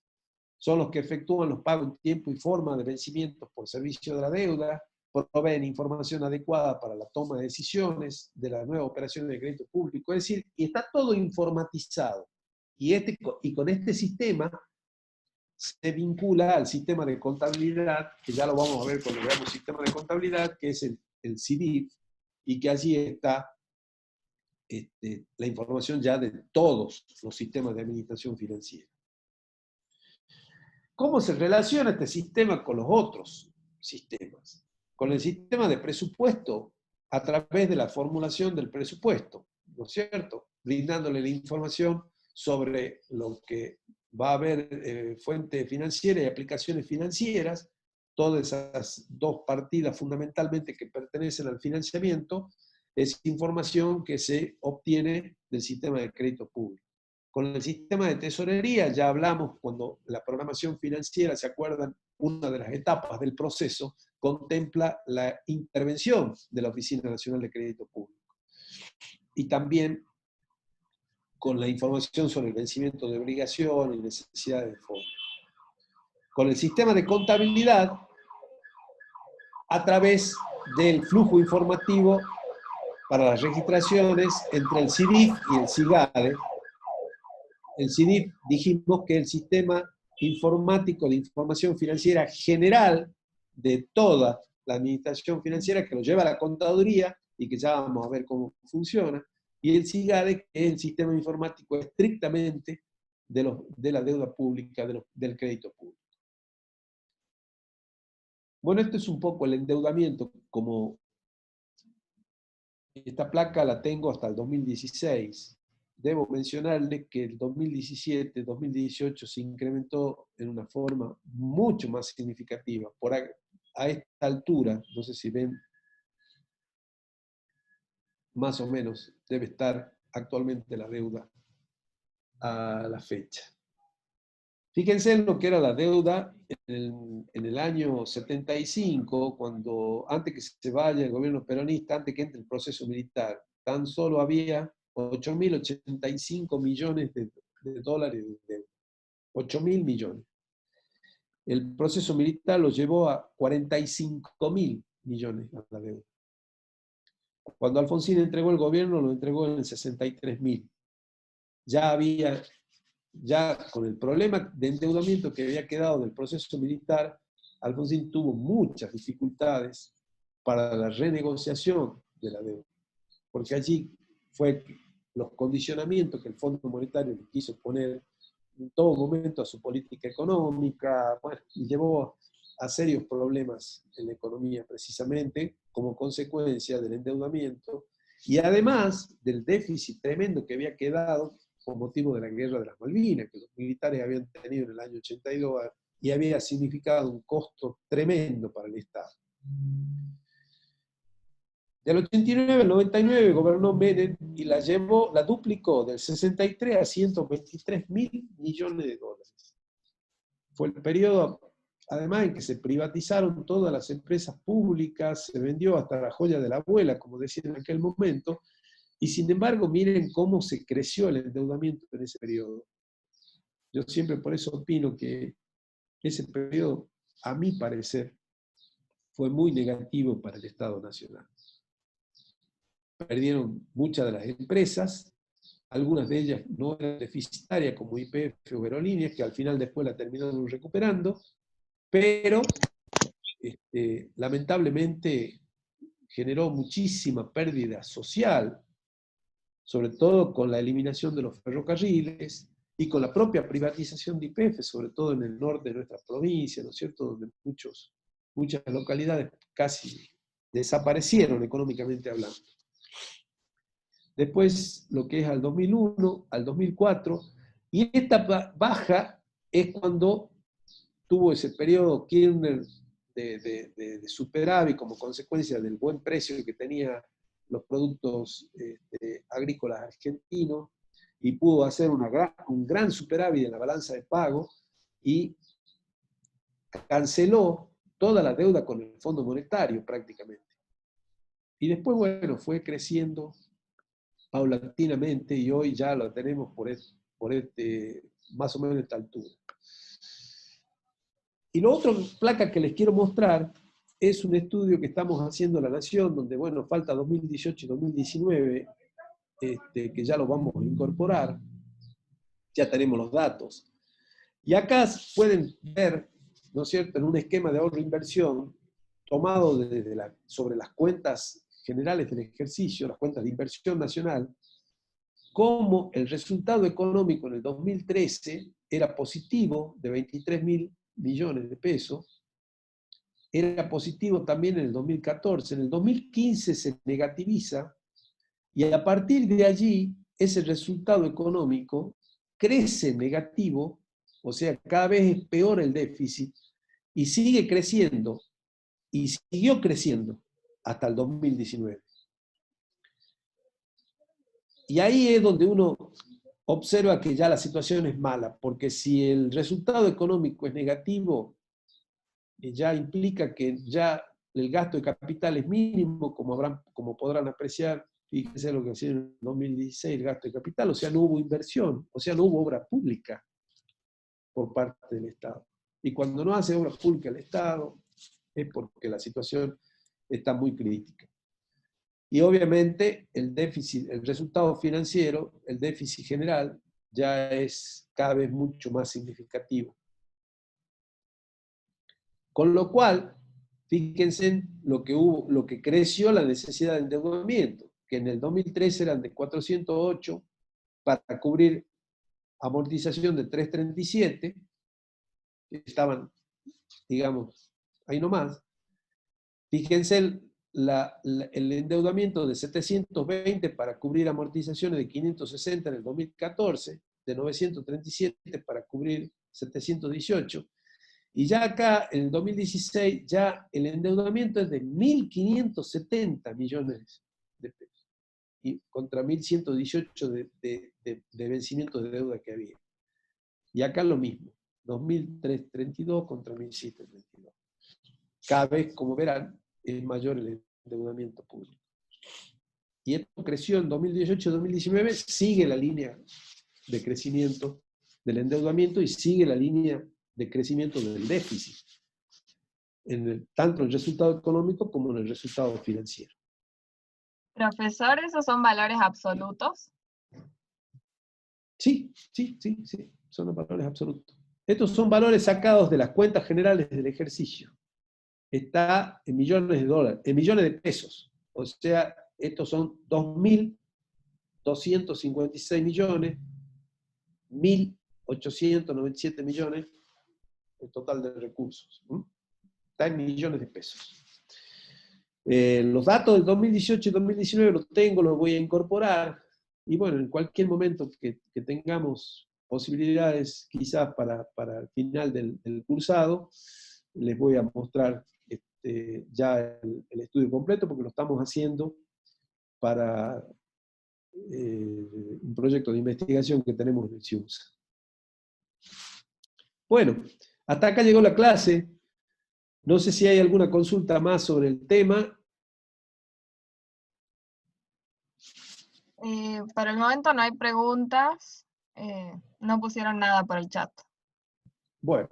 [SPEAKER 1] son los que efectúan los pagos en tiempo y forma de vencimientos por servicio de la deuda, proveen información adecuada para la toma de decisiones de las nuevas operaciones de crédito público, es decir, y está todo informatizado. Y con este sistema se vincula al sistema de contabilidad, que ya lo vamos a ver cuando veamos sistema de contabilidad, que es el CIDIF, y que allí está la información ya de todos los sistemas de administración financiera. ¿Cómo se relaciona este sistema con los otros sistemas? Con el sistema de presupuesto a través de la formulación del presupuesto, ¿no es cierto? Brindándole la información sobre lo que va a haber fuente financiera y aplicaciones financieras, todas esas dos partidas fundamentalmente que pertenecen al financiamiento, es información que se obtiene del sistema de crédito público. Con el sistema de tesorería ya hablamos cuando la programación financiera, ¿se acuerdan? Una de las etapas del proceso contempla la intervención de la Oficina Nacional de Crédito Público. Y también con la información sobre el vencimiento de obligaciones y necesidades de fondo. Con el sistema de contabilidad, a través del flujo informativo para las registraciones entre el CIDIF y el SIGADE. El CIDIF dijimos que es el sistema informático de información financiera general de toda la administración financiera, que lo lleva a la contaduría y que ya vamos a ver cómo funciona, y el SIGADE, que es el sistema informático estrictamente de la deuda pública, del crédito público. Bueno, esto es un poco el endeudamiento, como esta placa la tengo hasta el 2016. Debo mencionarle que el 2017-2018 se incrementó en una forma mucho más significativa. A esta altura, no sé si ven, más o menos debe estar actualmente la deuda a la fecha. Fíjense en lo que era la deuda en el año 75, antes que se vaya el gobierno peronista, antes que entre el proceso militar, tan solo había 8.085 millones de dólares de deuda. 8.000 millones. El proceso militar lo llevó a 45.000 millones a la deuda. Cuando Alfonsín entregó el gobierno, lo entregó en 63.000. Ya con el problema de endeudamiento que había quedado del proceso militar, Alfonsín tuvo muchas dificultades para la renegociación de la deuda, porque allí fue los condicionamientos que el Fondo Monetario le quiso poner en todo momento a su política económica, bueno, y llevó a serios problemas en la economía precisamente como consecuencia del endeudamiento y además del déficit tremendo que había quedado por motivo de la guerra de las Malvinas, que los militares habían tenido en el año 82 y había significado un costo tremendo para el Estado. Del 89 al 99 gobernó Menem y la duplicó del 63 a 123.000 millones de dólares. Fue el periodo, además, en que se privatizaron todas las empresas públicas, se vendió hasta la joya de la abuela, como decía en aquel momento, y sin embargo, miren cómo se creció el endeudamiento en ese periodo. Yo siempre por eso opino que ese periodo, a mi parecer, fue muy negativo para el Estado Nacional. Perdieron muchas de las empresas, algunas de ellas no eran deficitarias como YPF o Aerolíneas, que al final después la terminaron recuperando, pero lamentablemente generó muchísima pérdida social, sobre todo con la eliminación de los ferrocarriles y con la propia privatización de YPF, sobre todo en el norte de nuestra provincia, ¿no es cierto?, donde muchas localidades casi desaparecieron económicamente hablando. Después, lo que es al 2001, al 2004, y esta baja es cuando tuvo ese periodo Kirchner de superávit como consecuencia del buen precio que tenían los productos agrícolas argentinos, y pudo hacer un gran superávit en la balanza de pago y canceló toda la deuda con el Fondo Monetario prácticamente. Y después, bueno, fue creciendo paulatinamente y hoy ya lo tenemos más o menos esta altura. Y la otra placa que les quiero mostrar es un estudio que estamos haciendo en La Nación, donde, bueno, falta 2018 y 2019, que ya lo vamos a incorporar, ya tenemos los datos. Y acá pueden ver, ¿no es cierto?, en un esquema de ahorro-inversión tomado sobre las cuentas generales del ejercicio, las cuentas de inversión nacional, cómo el resultado económico en el 2013 era positivo de 23.000 millones de pesos, era positivo también en el 2014, en el 2015 se negativiza, y a partir de allí ese resultado económico crece negativo, o sea, cada vez es peor el déficit, y sigue creciendo, y siguió creciendo hasta el 2019. Y ahí es donde uno observa que ya la situación es mala, porque si el resultado económico es negativo, ya implica que ya el gasto de capital es mínimo, como podrán apreciar, fíjense lo que hacía en el 2016 el gasto de capital, o sea, no hubo inversión, o sea, no hubo obra pública por parte del Estado. Y cuando no hace obra pública el Estado, es porque la situación está muy crítica. Y obviamente el déficit, el resultado financiero, el déficit general, ya es cada vez mucho más significativo. Con lo cual, fíjense en lo que creció la necesidad de endeudamiento, que en el 2013 eran de 408 para cubrir amortización de 337, que estaban, digamos, ahí nomás. Fíjense el endeudamiento de 720 para cubrir amortizaciones de 560 en el 2014, de 937 para cubrir 718, y ya acá, en el 2016, ya el endeudamiento es de 1.570 millones de pesos, y contra 1.118 de vencimientos de deuda que había. Y acá lo mismo, 2.332 contra 1.732. Cada vez, como verán, es mayor el endeudamiento público. Y esto creció en 2018-2019, sigue la línea de crecimiento del endeudamiento y sigue la línea de crecimiento del déficit, tanto en el resultado económico como en el resultado financiero.
[SPEAKER 2] Profesor, ¿esos son valores absolutos?
[SPEAKER 1] Sí, son los valores absolutos. Estos son valores sacados de las cuentas generales del ejercicio. Está en millones de dólares, en millones de pesos. O sea, estos son 2.256 millones, 1.897 millones, el total de recursos. Está en millones de pesos. Los datos del 2018 y 2019 los tengo, los voy a incorporar, y bueno, en cualquier momento que tengamos posibilidades, quizás para el final del cursado, les voy a mostrar ya el estudio completo, porque lo estamos haciendo para un proyecto de investigación que tenemos en el CIUNSA. Bueno, hasta acá llegó la clase. No sé si hay alguna consulta más sobre el tema.
[SPEAKER 2] Por el momento no hay preguntas. No pusieron nada por el chat.
[SPEAKER 1] Bueno,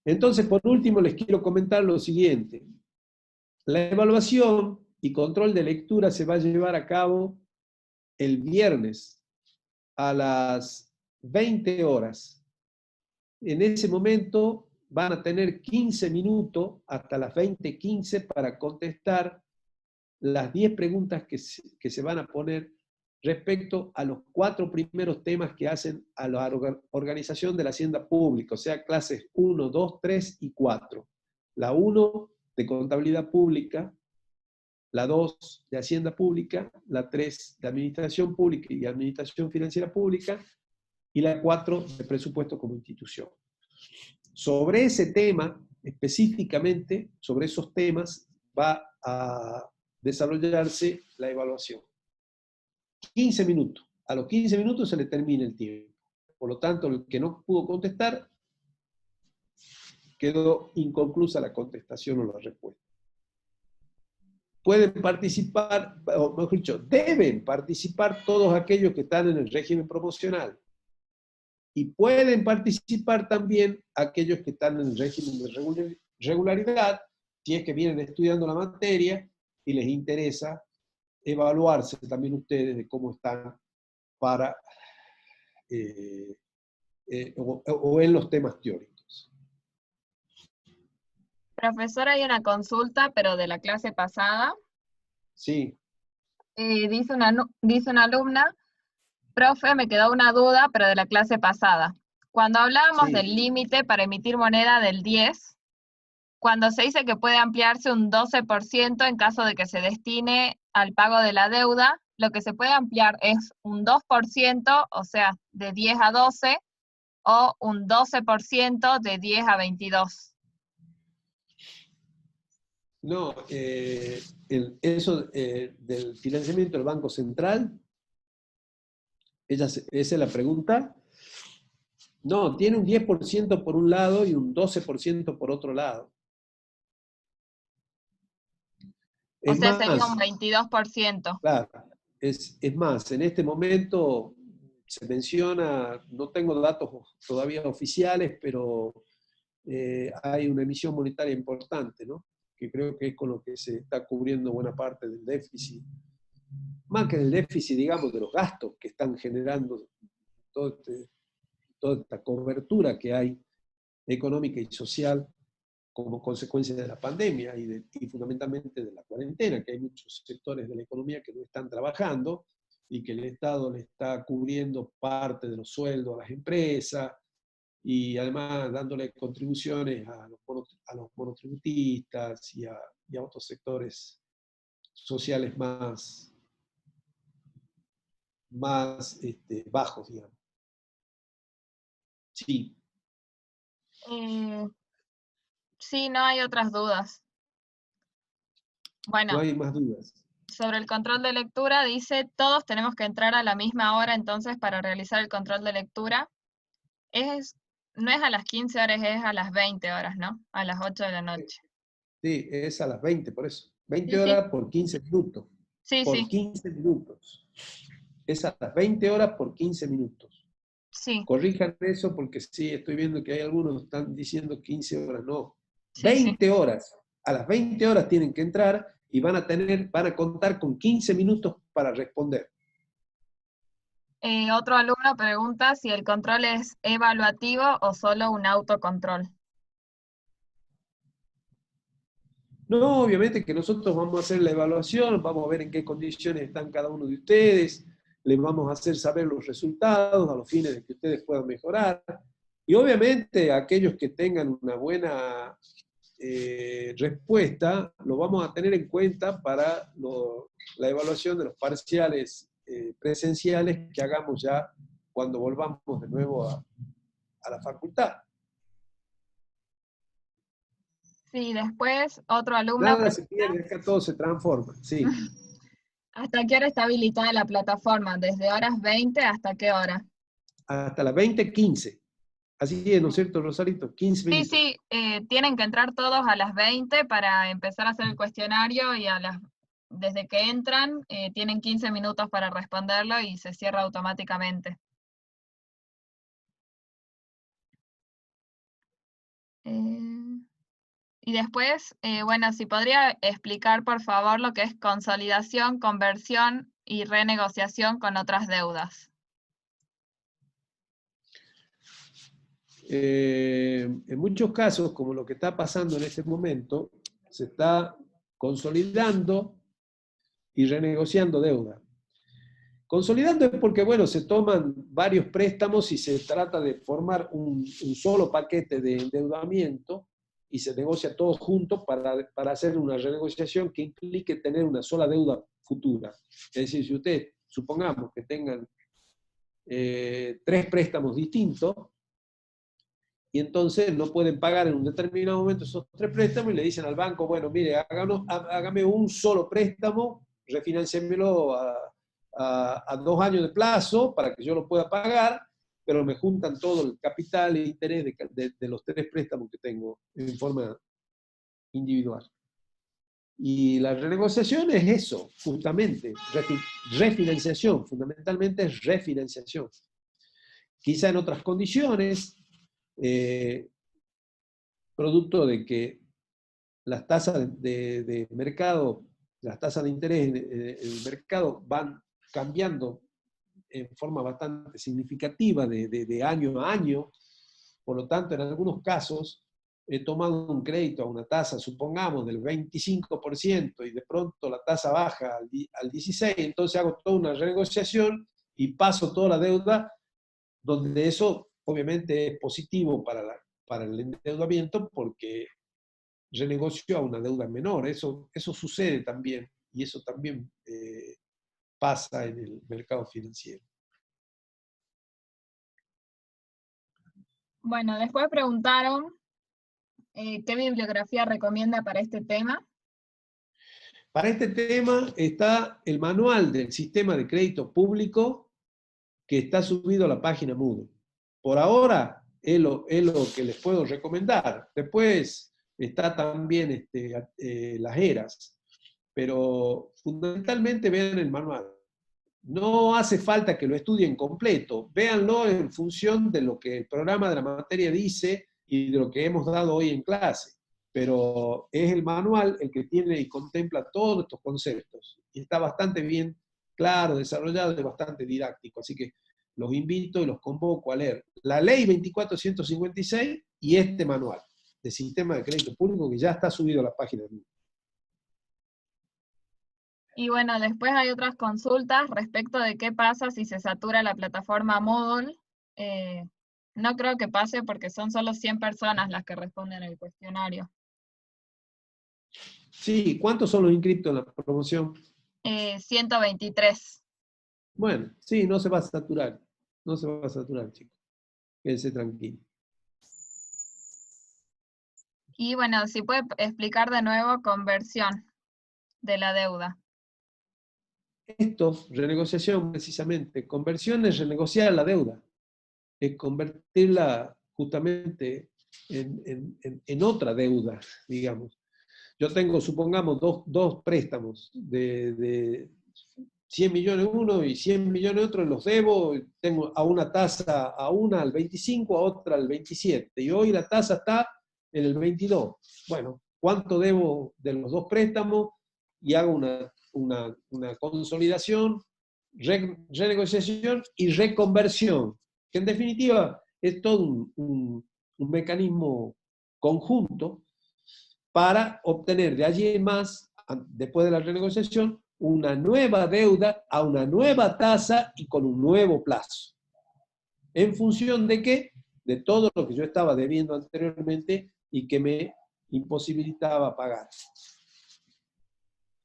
[SPEAKER 1] entonces por último les quiero comentar lo siguiente. La evaluación y control de lectura se va a llevar a cabo el viernes a las 20 horas. En ese momento van a tener 15 minutos hasta las 20:15 para contestar las 10 preguntas que se van a poner respecto a los 4 primeros temas que hacen a la organización de la hacienda pública, o sea, clases 1, 2, 3 y 4. La 1 de contabilidad pública, la 2 de hacienda pública, la 3 de administración pública y administración financiera pública, y la 4 de presupuesto como institución. Sobre ese tema específicamente sobre esos temas va a desarrollarse la evaluación. 15 minutos. A los 15 minutos se le termina el tiempo. Por lo tanto, el que no pudo contestar, quedó inconclusa la contestación o la respuesta. Pueden participar, o mejor dicho, deben participar todos aquellos que están en el régimen promocional. Y pueden participar también aquellos que están en el régimen de regularidad, si es que vienen estudiando la materia y les interesa evaluarse también ustedes de cómo están para, o en los temas teóricos.
[SPEAKER 2] Profesor, hay una consulta, pero de la clase pasada.
[SPEAKER 1] Sí.
[SPEAKER 2] Dice una alumna, profe, me quedó una duda, pero de la clase pasada. Cuando hablábamos
[SPEAKER 1] Sí.
[SPEAKER 2] del límite para emitir moneda del 10, cuando se dice que puede ampliarse un 12% en caso de que se destine al pago de la deuda, lo que se puede ampliar es un 2%, o sea, de 10 a 12, o un 12% de 10 a 22.
[SPEAKER 1] No, eso del financiamiento del Banco Central, esa es la pregunta. No, tiene un 10% por un lado y un 12% por otro lado.
[SPEAKER 2] O sea,
[SPEAKER 1] Es
[SPEAKER 2] sería
[SPEAKER 1] más,
[SPEAKER 2] un 22%.
[SPEAKER 1] claro, es más, en este momento se menciona, no tengo datos todavía oficiales, pero hay una emisión monetaria importante, ¿no? Que creo que es con lo que se está cubriendo buena parte del déficit. Más que del déficit, digamos, de los gastos que están generando toda esta cobertura que hay económica y social como consecuencia de la pandemia y fundamentalmente de la cuarentena, que hay muchos sectores de la economía que no están trabajando y que el Estado le está cubriendo parte de los sueldos a las empresas y además dándole contribuciones a los monotributistas y a otros sectores sociales más bajos, digamos. Sí.
[SPEAKER 2] Sí, no hay otras dudas. Bueno,
[SPEAKER 1] No hay más dudas.
[SPEAKER 2] sobre el control de lectura dice, todos tenemos que entrar a la misma hora entonces para realizar el control de lectura. No es a las 15 horas, es a las 20 horas, ¿no? A las 8 de la noche.
[SPEAKER 1] Sí, es a las 20, por eso. 20
[SPEAKER 2] Sí, sí.
[SPEAKER 1] horas por 15 minutos.
[SPEAKER 2] Sí,
[SPEAKER 1] Por
[SPEAKER 2] sí.
[SPEAKER 1] 15 minutos. Es a las 20 horas por 15 minutos.
[SPEAKER 2] Sí,
[SPEAKER 1] Corrijan eso porque sí, estoy viendo que hay algunos que están diciendo 15 horas, no.
[SPEAKER 2] sí, sí.
[SPEAKER 1] 20 horas. A las 20 horas tienen que entrar y van a contar con 15 minutos para responder.
[SPEAKER 2] Otro alumno pregunta si el control es evaluativo o solo un autocontrol.
[SPEAKER 1] No, obviamente que nosotros vamos a hacer la evaluación, vamos a ver en qué condiciones están cada uno de ustedes, les vamos a hacer saber los resultados a los fines de que ustedes puedan mejorar. Y obviamente aquellos que tengan una buena respuesta, lo vamos a tener en cuenta para la evaluación de los parciales presenciales que hagamos ya cuando volvamos de nuevo a la facultad.
[SPEAKER 2] Sí, después otro alumno
[SPEAKER 1] Nada se
[SPEAKER 2] pregunta,
[SPEAKER 1] pierde, acá todo se transforma, sí.
[SPEAKER 2] ¿hasta qué hora está habilitada la plataforma? ¿Desde horas 20 hasta qué hora?
[SPEAKER 1] Hasta las 20:15. Así es, ¿no es cierto, Rosarito? 15
[SPEAKER 2] Sí,
[SPEAKER 1] minutos.
[SPEAKER 2] sí, tienen que entrar todos a las 20 para empezar a hacer el cuestionario y desde que entran tienen 15 minutos para responderlo y se cierra automáticamente. Y después, bueno, si podría explicar por favor lo que es consolidación, conversión y renegociación con otras deudas.
[SPEAKER 1] En muchos casos, como lo que está pasando en este momento, se está consolidando y renegociando deuda. Consolidando es porque, bueno, se toman varios préstamos y se trata de formar un solo paquete de endeudamiento y se negocia todo junto para hacer una renegociación que implique tener una sola deuda futura. Es decir, si ustedes, supongamos que tengan 3 préstamos distintos, y entonces no pueden pagar en un determinado momento esos 3 préstamos y le dicen al banco, bueno, mire, hágame un solo préstamo, refinanciémelo a 2 años de plazo para que yo lo pueda pagar, pero me juntan todo el capital e interés de los 3 préstamos que tengo en forma individual. Y la renegociación es eso, justamente, refinanciación, fundamentalmente es refinanciación. Quizá en otras condiciones, producto de que las tasas de mercado, las tasas de interés en el mercado van cambiando en forma bastante significativa de año a año. Por lo tanto, en algunos casos, he tomado un crédito a una tasa, supongamos, del 25% y de pronto la tasa baja al 16%, entonces hago toda una renegociación y paso toda la deuda, donde eso obviamente es positivo para el endeudamiento porque renegocio a una deuda menor. Eso sucede también y eso también pasa en el mercado financiero.
[SPEAKER 2] Bueno, después preguntaron qué bibliografía recomienda para este tema.
[SPEAKER 1] Para este tema está el manual del sistema de crédito público que está subido a la página Moodle. Por ahora es lo que les puedo recomendar. Después está también las eras, pero fundamentalmente vean el manual. No hace falta que lo estudien completo, véanlo en función de lo que el programa de la materia dice y de lo que hemos dado hoy en clase. Pero es el manual el que tiene y contempla todos estos conceptos. Y está bastante bien claro, desarrollado y bastante didáctico. Así que los invito y los convoco a leer la ley 24.156 y este manual de sistema de crédito público que ya está subido a la página de
[SPEAKER 2] Y bueno, después hay otras consultas respecto de qué pasa si se satura la plataforma Moodle. No creo que pase porque son solo 100 personas las que responden el cuestionario.
[SPEAKER 1] Sí, ¿cuántos son los inscritos en la promoción?
[SPEAKER 2] 123.
[SPEAKER 1] Bueno, sí, no se va a saturar. No se va a saturar, chicos. Quédense tranquilos.
[SPEAKER 2] Y bueno, si puede explicar de nuevo conversión de la deuda.
[SPEAKER 1] Esto, renegociación precisamente, conversión es renegociar la deuda, es convertirla justamente en otra deuda, digamos. Yo tengo, supongamos, dos préstamos de 100 millones uno y 100 millones otro, los debo, tengo a una tasa, a una al 25, a otra al 27, y hoy la tasa está en el 22. Bueno, ¿cuánto debo de los dos préstamos? Y hago una consolidación, renegociación y reconversión, que en definitiva es todo un mecanismo conjunto para obtener de allí en más, después de la renegociación, una nueva deuda a una nueva tasa y con un nuevo plazo. ¿En función de qué? De todo lo que yo estaba debiendo anteriormente y que me imposibilitaba pagar.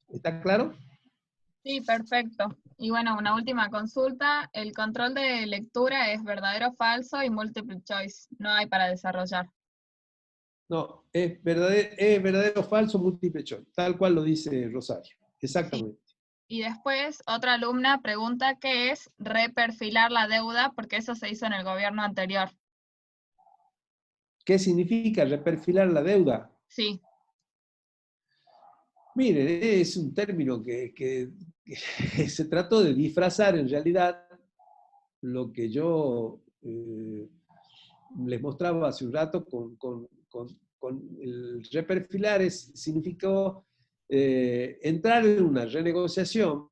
[SPEAKER 1] ¿Está claro?
[SPEAKER 2] Sí, perfecto. Y bueno, una última consulta. El control de lectura es verdadero, falso y multiple choice. No hay para desarrollar.
[SPEAKER 1] No, es verdadero o falso, múltiple choice, tal cual lo dice Rosario. Exactamente.
[SPEAKER 2] Sí. Y después otra alumna pregunta qué es reperfilar la deuda, porque eso se hizo en el gobierno anterior.
[SPEAKER 1] ¿Qué significa reperfilar la deuda?
[SPEAKER 2] Sí.
[SPEAKER 1] Mire, es un término que se trató de disfrazar en realidad lo que yo les mostraba hace un rato con el reperfilar, significó entrar en una renegociación,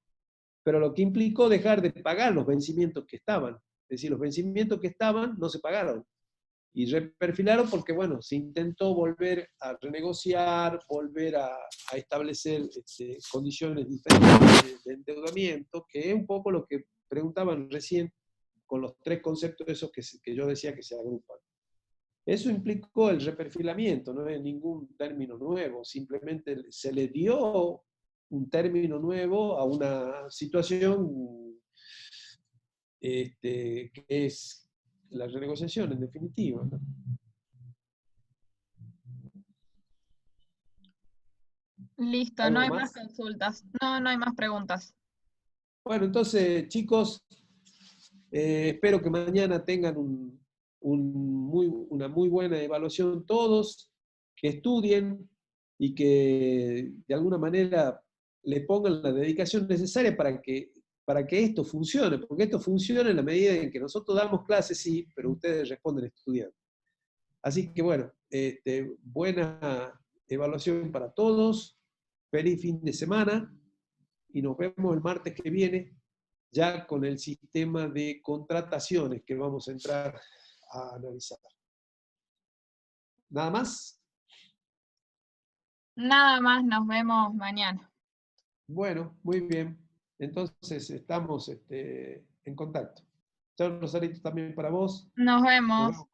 [SPEAKER 1] pero lo que implicó dejar de pagar los vencimientos que estaban. Es decir, los vencimientos que estaban no se pagaron. Y reperfilaron porque, bueno, se intentó volver a renegociar, volver a establecer condiciones diferentes de endeudamiento, que es un poco lo que preguntaban recién con los 3 conceptos esos que yo decía que se agrupan. Eso implicó el reperfilamiento, no es ningún término nuevo, simplemente se le dio un término nuevo a una situación que es la renegociación, en definitiva, ¿no?
[SPEAKER 2] Listo, no
[SPEAKER 1] ¿Algo
[SPEAKER 2] hay más
[SPEAKER 1] más?
[SPEAKER 2] consultas. No, no hay más preguntas.
[SPEAKER 1] Bueno, entonces, chicos, espero que mañana tengan una muy buena evaluación todos, que estudien y que de alguna manera le pongan la dedicación necesaria para que esto funcione, porque esto funciona en la medida en que nosotros damos clases, sí, pero ustedes responden estudiando. Así que bueno, buena evaluación para todos, feliz fin de semana y nos vemos el martes que viene ya con el sistema de contrataciones que vamos a entrar a analizar. ¿Nada más?
[SPEAKER 2] Nada más, nos vemos mañana.
[SPEAKER 1] Bueno, muy bien. Entonces estamos en contacto. Chao, Rosarito, también para vos.
[SPEAKER 2] Nos
[SPEAKER 1] Nos
[SPEAKER 2] vemos.
[SPEAKER 1] vemos.